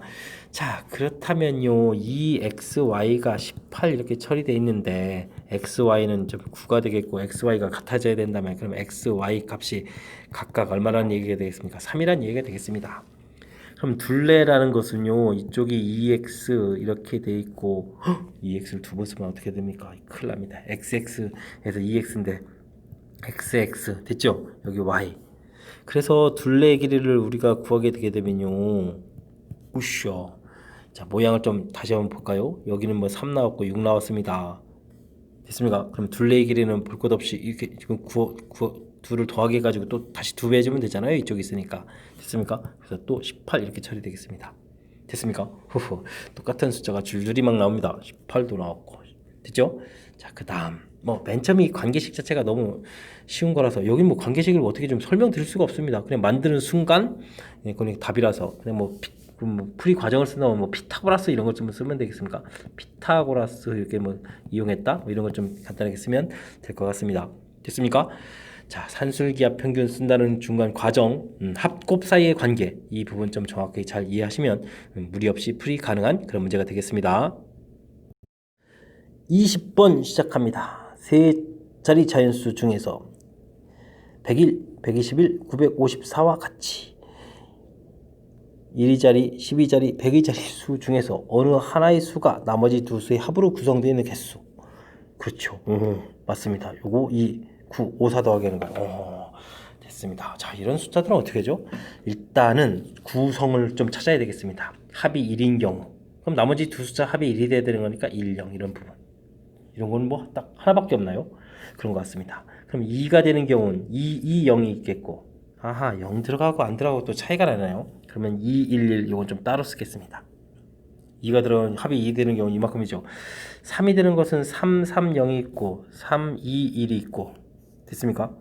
자, 그렇다면요, 이 xy가 18 이렇게 처리되어 있는데 xy는 좀 9가 되겠고 xy가 같아져야 된다면 그럼 xy 값이 각각 얼마라는 얘기가 되겠습니까? 3이라는 얘기가 되겠습니다. 그럼 둘레라는 것은요, 이쪽이 2x 이렇게 돼 있고 2x를 두 번 쓰면 어떻게 됩니까? 큰일 납니다. xx에서 2x인데 xx 됐죠? 여기 y. 그래서 둘레의 길이를 우리가 구하게 되게 되면요, 우쇼. 자, 모양을 좀 다시 한번 볼까요? 여기는 뭐 3 나왔고 6 나왔습니다. 됐습니까? 그럼 둘레의 길이는 볼 것 없이 이렇게 지금 둘을 더하게 해가지고 또 다시 2배 해주면 되잖아요. 이쪽에 있으니까. 됐습니까? 그래서 또 18 이렇게 처리되겠습니다. 됐습니까? 똑같은 숫자가 줄줄이 막 나옵니다. 18도 나왔고. 됐죠? 자, 그 다음. 뭐, 맨 처음 이 관계식 자체가 너무 쉬운 거라서, 여기 뭐 관계식을 어떻게 좀 설명드릴 수가 없습니다. 그냥 만드는 순간, 그냥 답이라서, 그냥 뭐 풀이 과정을 쓴다면 뭐 피타고라스 이런 걸 좀 쓰면 되겠습니까? 피타고라스 이렇게 뭐 이용했다? 뭐 이런 걸 좀 간단하게 쓰면 될 것 같습니다. 됐습니까? 자, 산술기하 평균 쓴다는 중간 과정, 합곱 사이의 관계, 이 부분 좀 정확하게 잘 이해하시면 무리 없이 풀이 가능한 그런 문제가 되겠습니다. 20번 시작합니다. 세 자리 자연수 중에서 101, 121, 954와 같이 1위자리, 12자리, 100위자리 수 중에서 어느 하나의 수가 나머지 두 수의 합으로 구성되어 있는 개수. 그렇죠. 맞습니다. 요거 2, 9, 5, 4 더하기 하는 거예요. 됐습니다. 자, 이런 숫자들은 어떻게 하죠? 일단은 구성을 좀 찾아야 되겠습니다. 합이 1인 경우. 그럼 나머지 두 숫자 합이 1이 돼야 되는 거니까 1, 0 이런 부분. 이런 건 뭐 딱 하나밖에 없나요? 그런 것 같습니다. 그럼 2가 되는 경우는 2, 0이 있겠고, 아하, 0 들어가고 안 들어가고 또 차이가 나나요? 그러면 2, 1, 1 이건 좀 따로 쓰겠습니다. 2가 들어간 합이 2 되는 경우는 이만큼이죠. 3이 되는 것은 3, 3, 0이 있고 3, 2, 1이 있고 됐습니까?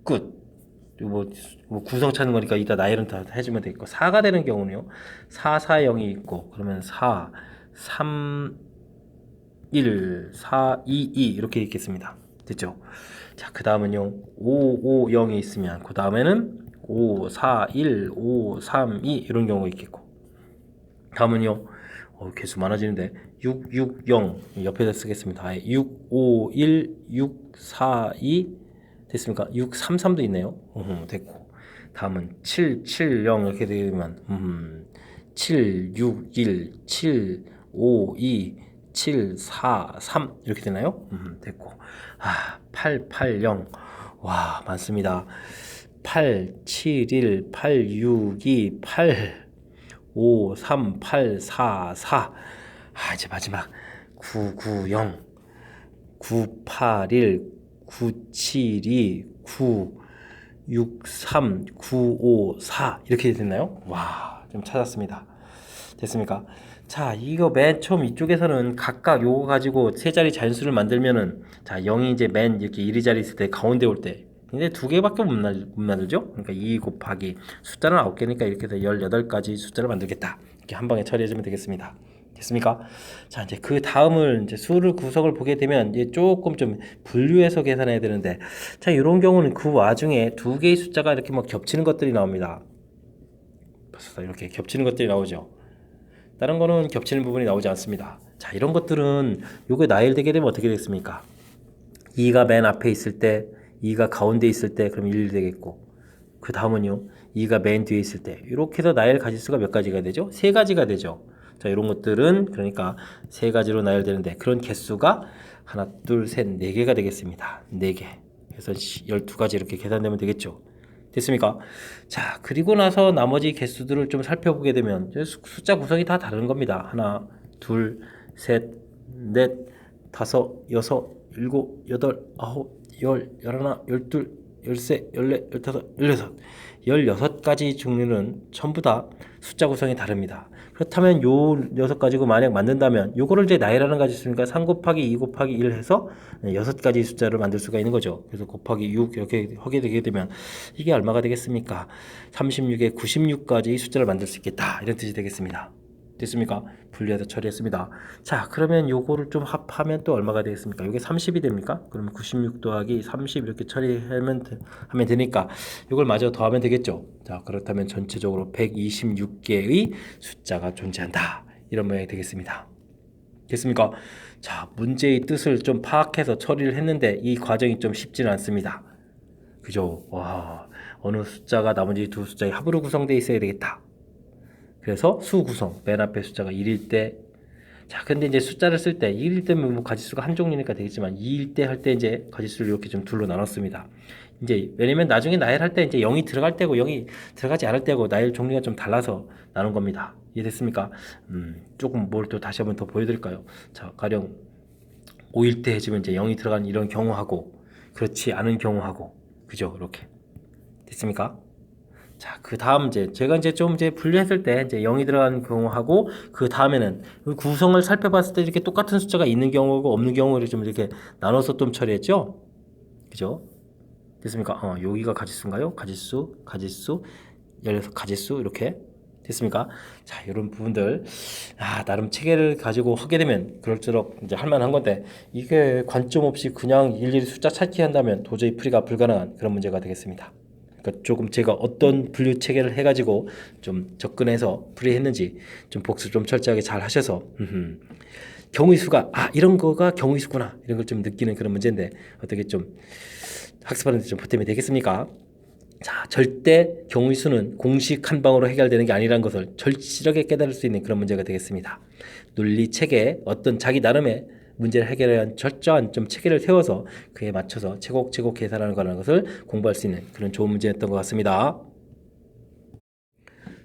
끝. 뭐 구성 찾는 거니까 이따 나열은 다 해주면 되겠고 4가 되는 경우는요. 4, 4, 0이 있고 그러면 4, 3, 1, 4, 2, 2 이렇게 있겠습니다. 됐죠? 자, 그 다음은요. 5, 5, 0이 있으면 그 다음에는 5, 4, 1, 5, 3, 2 이런 경우가 있겠고 다음은요. 개수 많아지는데 6, 6, 0 옆에다 쓰겠습니다. 6, 5, 1, 6, 4, 2 됐습니까? 6, 3, 3도 있네요. 됐고 다음은 7, 7, 0 이렇게 되면 7, 6, 1, 7, 5, 2 7, 4, 3 이렇게 되나요? 됐고 8, 8, 0 와 많습니다. 8, 7, 1, 8, 6, 2, 8 5, 3, 8, 4, 4 이제 마지막 9, 9, 0 9, 8, 1 9, 7, 2 9, 6, 3, 9, 5, 4 이렇게 됐나요? 와, 좀 찾았습니다. 됐습니까? 자, 이거 맨 처음 이쪽에서는 각각 요거 가지고 세 자리 자연수를 만들면은 자, 0이 이제 맨 이렇게 1위 자리 있을 때 가운데 올 때 근데 두 개밖에 못 만들죠? 그러니까 2 곱하기 숫자는 9개니까 이렇게 해서 18가지 숫자를 만들겠다. 이렇게 한 방에 처리해주면 되겠습니다. 됐습니까? 자, 이제 그 다음을 이제 수를 구성을 보게 되면 이제 조금 좀 분류해서 계산해야 되는데 자, 이런 경우는 그 와중에 두 개의 숫자가 이렇게 막 겹치는 것들이 나옵니다. 이렇게 겹치는 것들이 나오죠. 다른 거는 겹치는 부분이 나오지 않습니다. 자, 이런 것들은 요게 나열되게 되면 어떻게 되겠습니까? 2가 맨 앞에 있을 때 2가 가운데 있을 때 그럼 1 되겠고 그 다음은요 2가 맨 뒤에 있을 때 이렇게 해서 나열 가지수가 몇 가지가 되죠? 세 가지가 되죠. 자, 이런 것들은 그러니까 세 가지로 나열되는데 그런 개수가 하나, 둘, 셋, 네 개가 되겠습니다. 네 개. 그래서 12가지 이렇게 계산되면 되겠죠. 됐습니까? 자, 그리고 나서 나머지 개수들을 좀 살펴보게 되면 숫자 구성이 다 다른 겁니다. 하나, 둘, 셋, 넷, 다섯, 여섯, 일곱, 여덟, 아홉, 열, 열하나, 열둘, 열세, 열네, 열다섯, 열여섯 16가지 종류는 전부 다 숫자 구성이 다릅니다. 그렇다면 요 6가지고 만약 만든다면 요거를 이제 나열하는 가지수니까 3 곱하기 2 곱하기 1 해서 6가지 숫자를 만들 수가 있는 거죠. 그래서 곱하기 6 이렇게 하게 되게 되면 이게 얼마가 되겠습니까? 36에 96가지 숫자를 만들 수 있겠다. 이런 뜻이 되겠습니다. 됐습니까? 분리해서 처리했습니다. 자, 그러면 요거를 좀 합하면 또 얼마가 되겠습니까? 이게 30이 됩니까? 그러면 96 더하기 30 이렇게 처리하면 되니까 이걸 마저 더하면 되겠죠. 자, 그렇다면 전체적으로 126개의 숫자가 존재한다. 이런 모양이 되겠습니다. 됐습니까? 자, 문제의 뜻을 좀 파악해서 처리를 했는데 이 과정이 좀 쉽지는 않습니다. 그죠? 와, 어느 숫자가 나머지 두 숫자의 합으로 구성되어 있어야 되겠다. 그래서 수 구성, 맨 앞에 숫자가 1일 때, 자, 근데 이제 숫자를 쓸 때 1일 때면 뭐 가지수가 한 종류니까 되겠지만 2일 때 할 때 이제 가지수를 이렇게 좀 둘로 나눴습니다. 이제 왜냐면 나중에 나열할 때 이제 0이 들어갈 때고 0이 들어가지 않을 때고 나열 종류가 좀 달라서 나눈 겁니다. 이해됐습니까? 조금 뭘 또 다시 한번 더 보여드릴까요? 자, 가령 5일 때 해주면 이제 0이 들어간 이런 경우하고 그렇지 않은 경우하고 그죠? 이렇게 됐습니까? 자, 그 다음 제가 좀 분류했을 때 이제 0이 들어간 경우하고 그 다음에는 구성을 살펴봤을 때 이렇게 똑같은 숫자가 있는 경우고 없는 경우를 좀 이렇게 나눠서 좀 처리했죠. 그죠? 됐습니까? 여기가 가지수인가요? 가지수, 16가지수 이렇게 됐습니까? 자, 이런 부분들 나름 체계를 가지고 하게 되면 그럴수록 이제 할만한 건데 이게 관점 없이 그냥 일일이 숫자 찾기 한다면 도저히 풀이가 불가능한 그런 문제가 되겠습니다. 그러니까 조금 제가 어떤 분류 체계를 해가지고 좀 접근해서 풀이했는지 좀 복습 좀 철저하게 잘 하셔서 경우의 수가 이런 거가 경우의 수구나 이런 걸 좀 느끼는 그런 문제인데 어떻게 좀 학습하는데 좀 보탬이 되겠습니까? 자, 절대 경우의 수는 공식 한 방으로 해결되는 게 아니라는 것을 절실하게 깨달을 수 있는 그런 문제가 되겠습니다. 논리 체계에 어떤 자기 나름의 문제를 해결하기 위한 철저한 좀 체계를 세워서 그에 맞춰서 제곡제곡 계산하는 거라는 것을 공부할 수 있는 그런 좋은 문제였던 것 같습니다.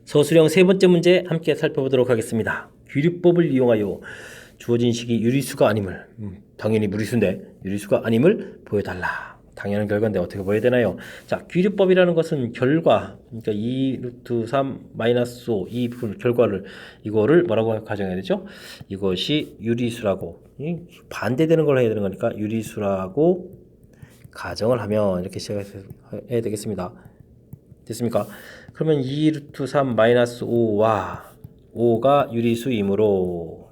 서술형 세 번째 문제 함께 살펴보도록 하겠습니다. 유리법을 이용하여 주어진 식이 유리수가 아님을 당연히 무리수인데 유리수가 아님을 보여달라. 당연한 결과인데 어떻게 보여야 되나요? 자, 귀류법이라는 것은 결과, 그러니까 2 루트 3 마이너스 5 이 부분 결과를 이거를 뭐라고 가정해야 되죠? 이것이 유리수라고 반대되는 걸 해야 되는 거니까 유리수라고 가정을 하면 이렇게 시작해야 되겠습니다. 됐습니까? 그러면 2 루트 3 마이너스 5와 5가 유리수이므로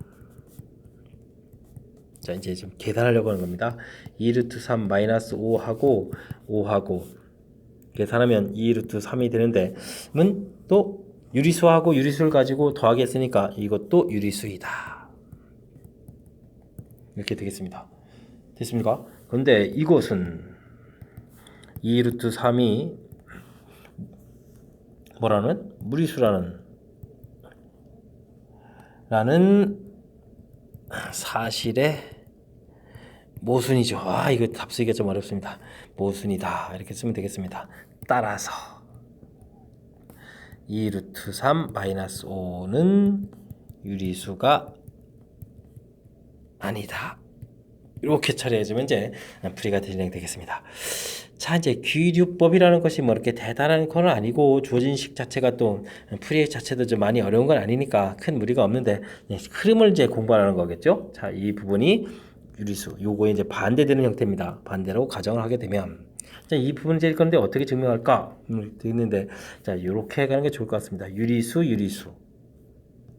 자 이제 좀 계산하려고 하는 겁니다. 2 루트 3 마이너스 5하고 계산하면 2 루트 3이 되는데 또 유리수하고 유리수를 가지고 더하기 했으니까 이것도 유리수이다. 이렇게 되겠습니다. 됐습니까? 그런데 이것은 2 루트 3이 뭐라는? 무리수라는 사실의 모순이죠. 이거 답 쓰기가 좀 어렵습니다. 모순이다. 이렇게 쓰면 되겠습니다. 따라서 2 루트 3 마이너스 5는 유리수가 아니다. 이렇게 처리해주면 이제 풀이가 진행되겠습니다. 자, 이제 귀류법이라는 것이 뭐 이렇게 대단한 건 아니고 주어진 식 자체가 또 풀이 자체도 좀 많이 어려운 건 아니니까 큰 무리가 없는데 흐름을 이제 공부하는 거겠죠. 자, 이 부분이 유리수, 요거에 이제 반대되는 형태입니다. 반대로 가정을 하게 되면 자, 이 부분을 이제 그런데 어떻게 증명할까? 있는데 자, 이렇게 가는 게 좋을 것 같습니다. 유리수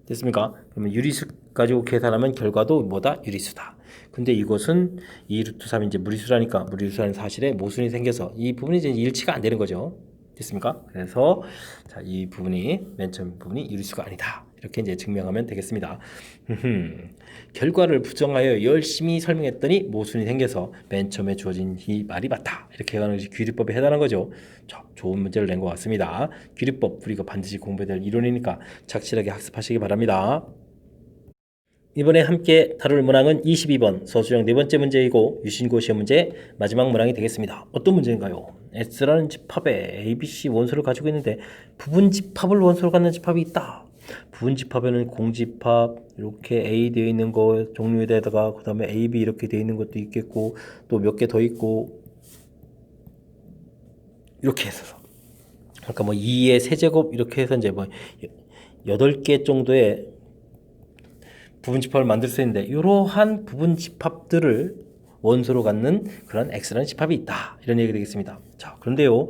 됐습니까? 그러면 유리수 가지고 계산하면 결과도 뭐다? 유리수다. 근데 이것은 2 루트 3이 이제 무리수라니까 무리수라는 사실에 모순이 생겨서 이 부분이 이제 일치가 안 되는 거죠. 됐습니까? 그래서 자, 이 부분이 맨 처음 부분이 유리수가 아니다. 이렇게 이제 증명하면 되겠습니다. 결과를 부정하여 열심히 설명했더니 모순이 생겨서 맨 처음에 주어진 이 말이 맞다. 이렇게 하는 것이 귀류법에 해당하는 거죠. 자, 좋은 문제를 낸 것 같습니다. 귀류법 우리가 반드시 공부해야 될 이론이니까 착실하게 학습하시기 바랍니다. 이번에 함께 다룰 문항은 22번 서술형 네 번째 문제이고 유신고 시험 문제 마지막 문항이 되겠습니다. 어떤 문제인가요? S라는 집합에 ABC 원소를 가지고 있는데 부분 집합을 원소로 갖는 집합이 있다. 부분 집합에는 공집합 이렇게 A 되어 있는 거 종류에다가 그 다음에 AB 이렇게 되어 있는 것도 있겠고 또 몇 개 더 있고 이렇게 해서 그러니까 뭐 2의 세제곱 이렇게 해서 이제 뭐 8개 정도의 부분 집합을 만들 수 있는데 이러한 부분 집합들을 원소로 갖는 그런 X라는 집합이 있다. 이런 얘기가 되겠습니다. 자, 그런데요.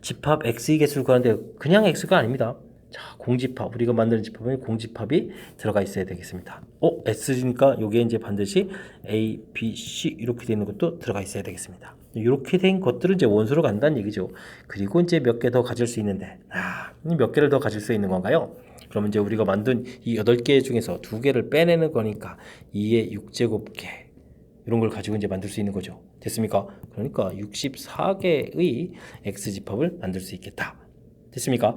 집합 X의 개수를 구하는데 그냥 X가 아닙니다. 자, 공집합. 우리가 만드는 집합에 공집합이 들어가 있어야 되겠습니다. S니까 여기에 이제 반드시 A, B, C 이렇게 되는 것도 들어가 있어야 되겠습니다. 이렇게 된 것들을 이제 원소로 간다는 얘기죠. 그리고 이제 몇 개 더 가질 수 있는데 몇 개를 더 가질 수 있는 건가요? 그러면 이제 우리가 만든 이 8개 중에서 2개를 빼내는 거니까 2의 6제곱개 이런 걸 가지고 이제 만들 수 있는 거죠. 됐습니까? 그러니까 64개의 X집합을 만들 수 있겠다. 됐습니까?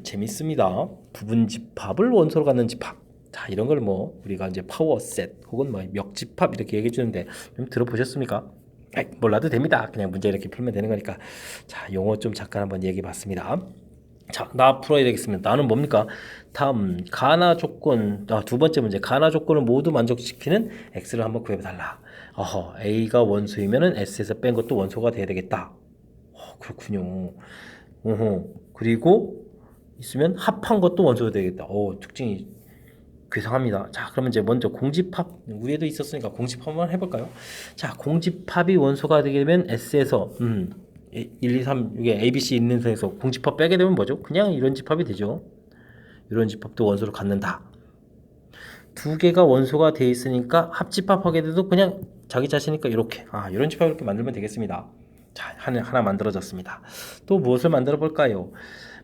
재밌습니다. 부분 집합을 원소로 갖는 집합. 자, 이런 걸 뭐 우리가 이제 파워셋 혹은 뭐 역집합 이렇게 얘기해 주는데 좀 들어보셨습니까? 몰라도 됩니다. 그냥 문제 이렇게 풀면 되는 거니까. 자, 용어 좀 잠깐 한번 얘기해 봤습니다. 자, 나 풀어야 되겠습니다. 나는 뭡니까? 다음 가나 조건, 두 번째 문제. 가나 조건을 모두 만족시키는 X를 한번 구해달라. A가 원소이면은 S에서 뺀 것도 원소가 돼야 되겠다. 그렇군요. 그리고 있으면 합한 것도 원소가 되겠다. 특징이 괴상합니다. 자, 그러면 이제 먼저 공집합, 위에도 있었으니까 공집합 한번 해볼까요? 자, 공집합이 원소가 되게 되면 S에서 1, 2, 3 이게 ABC 있는 선에서 공집합 빼게 되면 뭐죠? 그냥 이런 집합이 되죠. 이런 집합도 원소를 갖는다. 2개가 원소가 돼 있으니까 합집합하게 돼도 그냥 자기 자신이니까 이렇게 이런 집합 이렇게 만들면 되겠습니다. 자, 하나 만들어졌습니다. 또 무엇을 만들어 볼까요?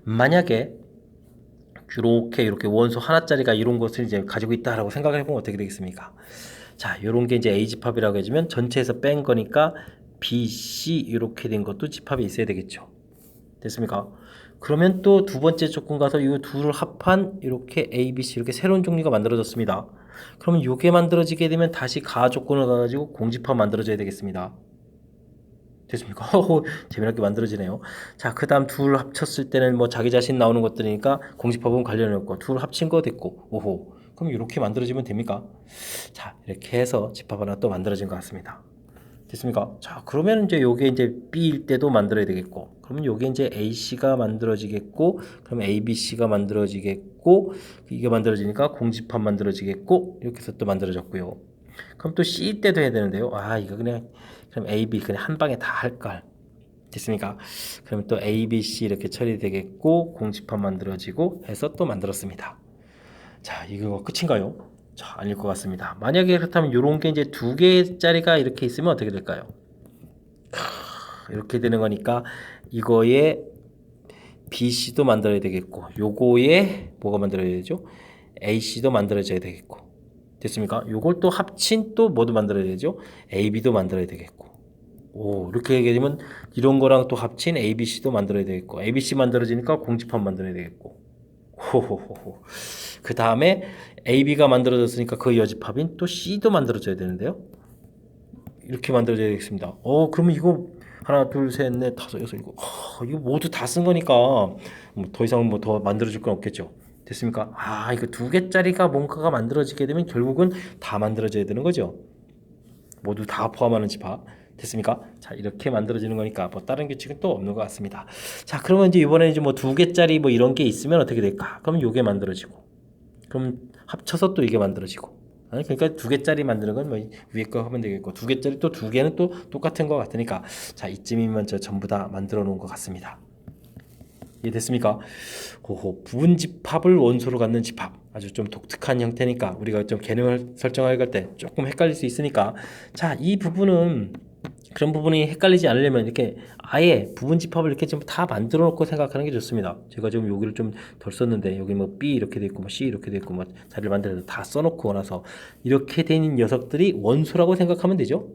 만약에 이렇게 원소 하나짜리가 이런 것을 이제 가지고 있다라고 생각을 해보면 어떻게 되겠습니까? 자, 이런 게 이제 A 집합이라고 해주면 전체에서 뺀 거니까 B, C 이렇게 된 것도 집합이 있어야 되겠죠. 됐습니까? 그러면 또 두 번째 조건 가서 이 둘을 합한 이렇게 A, B, C 이렇게 새로운 종류가 만들어졌습니다. 그러면 이게 만들어지게 되면 다시 가 조건을 가지고 공집합 만들어져야 되겠습니다. 됐습니까? 재미나게 만들어지네요. 자, 그 다음 둘 합쳤을 때는 뭐 자기 자신 나오는 것들이니까 공집합은 관련이 없고 둘 합친 거 됐고 그럼 이렇게 만들어지면 됩니까? 자, 이렇게 해서 집합 하나 또 만들어진 것 같습니다. 됐습니까? 자, 그러면 이제 요게 이제 B일 때도 만들어야 되겠고, 그러면 요게 이제 AC가 만들어지겠고, 그럼 ABC가 만들어지겠고, 이게 만들어지니까 공집합 만들어지겠고, 이렇게 해서 또 만들어졌고요. 그럼 또 C 때도 해야 되는데요. 아, 이거 그럼 AB 그냥 한 방에 다 할걸. 됐습니까? 그러면 또 ABC 이렇게 처리되겠고, 공집합 만들어지고 해서 또 만들었습니다. 자, 이거 끝인가요? 자, 아닐 것 같습니다. 만약에 그렇다면 이런 게 이제 두 개짜리가 이렇게 있으면 어떻게 될까요? 이렇게 되는 거니까 이거에 BC도 만들어야 되겠고, 요거에 뭐가 만들어야 되죠? AC도 만들어져야 되겠고, 됐습니까? 요걸 또 합친 또 뭐도 만들어야 되죠? AB도 만들어야 되겠고. 오, 이렇게 얘기해 되면 이런 거랑 또 합친 ABC도 만들어야 되겠고, ABC 만들어지니까 공집합 만들어야 되겠고. 호호호호. 그 다음에 AB가 만들어졌으니까 그 여집합인 또 C도 만들어져야 되는데요. 이렇게 만들어져야 되겠습니다. 그러면 이거 하나, 둘, 셋, 넷, 다섯, 여섯, 일곱. 이거 모두 다 쓴 거니까 더 이상 뭐 더 만들어질 건 없겠죠. 됐습니까? 이거 두 개짜리가 뭔가가 만들어지게 되면 결국은 다 만들어져야 되는 거죠. 모두 다 포함하는 집합. 됐습니까? 자, 이렇게 만들어지는 거니까 뭐 다른 규칙은 또 없는 것 같습니다. 자, 그러면 이제 이번에 이제 뭐 두 개짜리 뭐 이런 게 있으면 어떻게 될까? 그러면 요게 만들어지고, 그럼 합쳐서 또 이게 만들어지고. 그러니까 두 개짜리 만드는 건 뭐 위에 거 하면 되겠고, 두 개짜리 또 두 개는 또 똑같은 것 같으니까, 자, 이쯤이면 저 전부 다 만들어 놓은 것 같습니다. 이해됐습니까? 부분 집합을 원소로 갖는 집합, 아주 좀 독특한 형태니까 우리가 좀 개념을 설정할 때 조금 헷갈릴 수 있으니까, 자, 이 부분은 그런 부분이 헷갈리지 않으려면 이렇게 아예 부분 집합을 이렇게 좀 다 만들어 놓고 생각하는 게 좋습니다. 제가 지금 여기를 좀 덜 썼는데, 여기 뭐 B 이렇게 돼 있고 뭐 C 이렇게 돼 있고 뭐 자리를 만들어서 다 써놓고 나서 이렇게 돼 있는 녀석들이 원소라고 생각하면 되죠.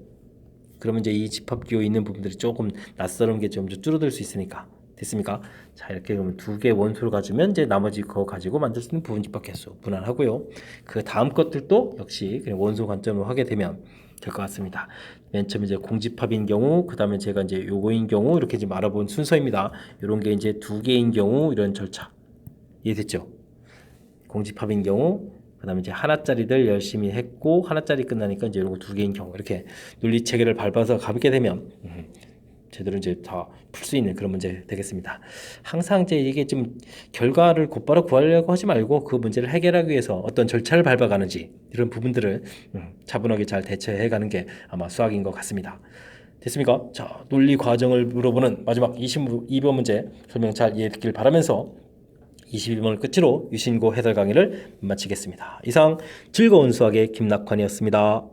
그러면 이제 이 집합 기호 있는 부분들이 조금 낯설은 게 좀 줄어들 수 있으니까. 됐습니까? 자, 이렇게 그러면 두 개 원소를 가지면 이제 나머지 거 가지고 만들 수 있는 부분 집합 개수 무난하고요. 그 다음 것들도 역시 그냥 원소 관점으로 하게 되면 될 것 같습니다. 맨 처음 이제 공집합인 경우, 그 다음에 제가 이제 요거인 경우 이렇게 지금 알아본 순서입니다. 이런 게 이제 두 개인 경우 이런 절차 이해됐죠? 공집합인 경우, 그 다음에 이제 하나짜리들 열심히 했고 하나짜리 끝나니까 이제 이런 거 두 개인 경우 이렇게 논리 체계를 밟아서 가게 되면 제대로 이제 다 풀 수 있는 그런 문제 되겠습니다. 항상 이제 이게 좀 결과를 곧바로 구하려고 하지 말고 그 문제를 해결하기 위해서 어떤 절차를 밟아가는지 이런 부분들을 차분하게 잘 대처해 가는 게 아마 수학인 것 같습니다. 됐습니까? 자, 논리 과정을 물어보는 마지막 22번 문제 설명 잘 이해했길 바라면서 22번을 끝으로 유신고 해설 강의를 마치겠습니다. 이상 즐거운 수학의 김낙환이었습니다.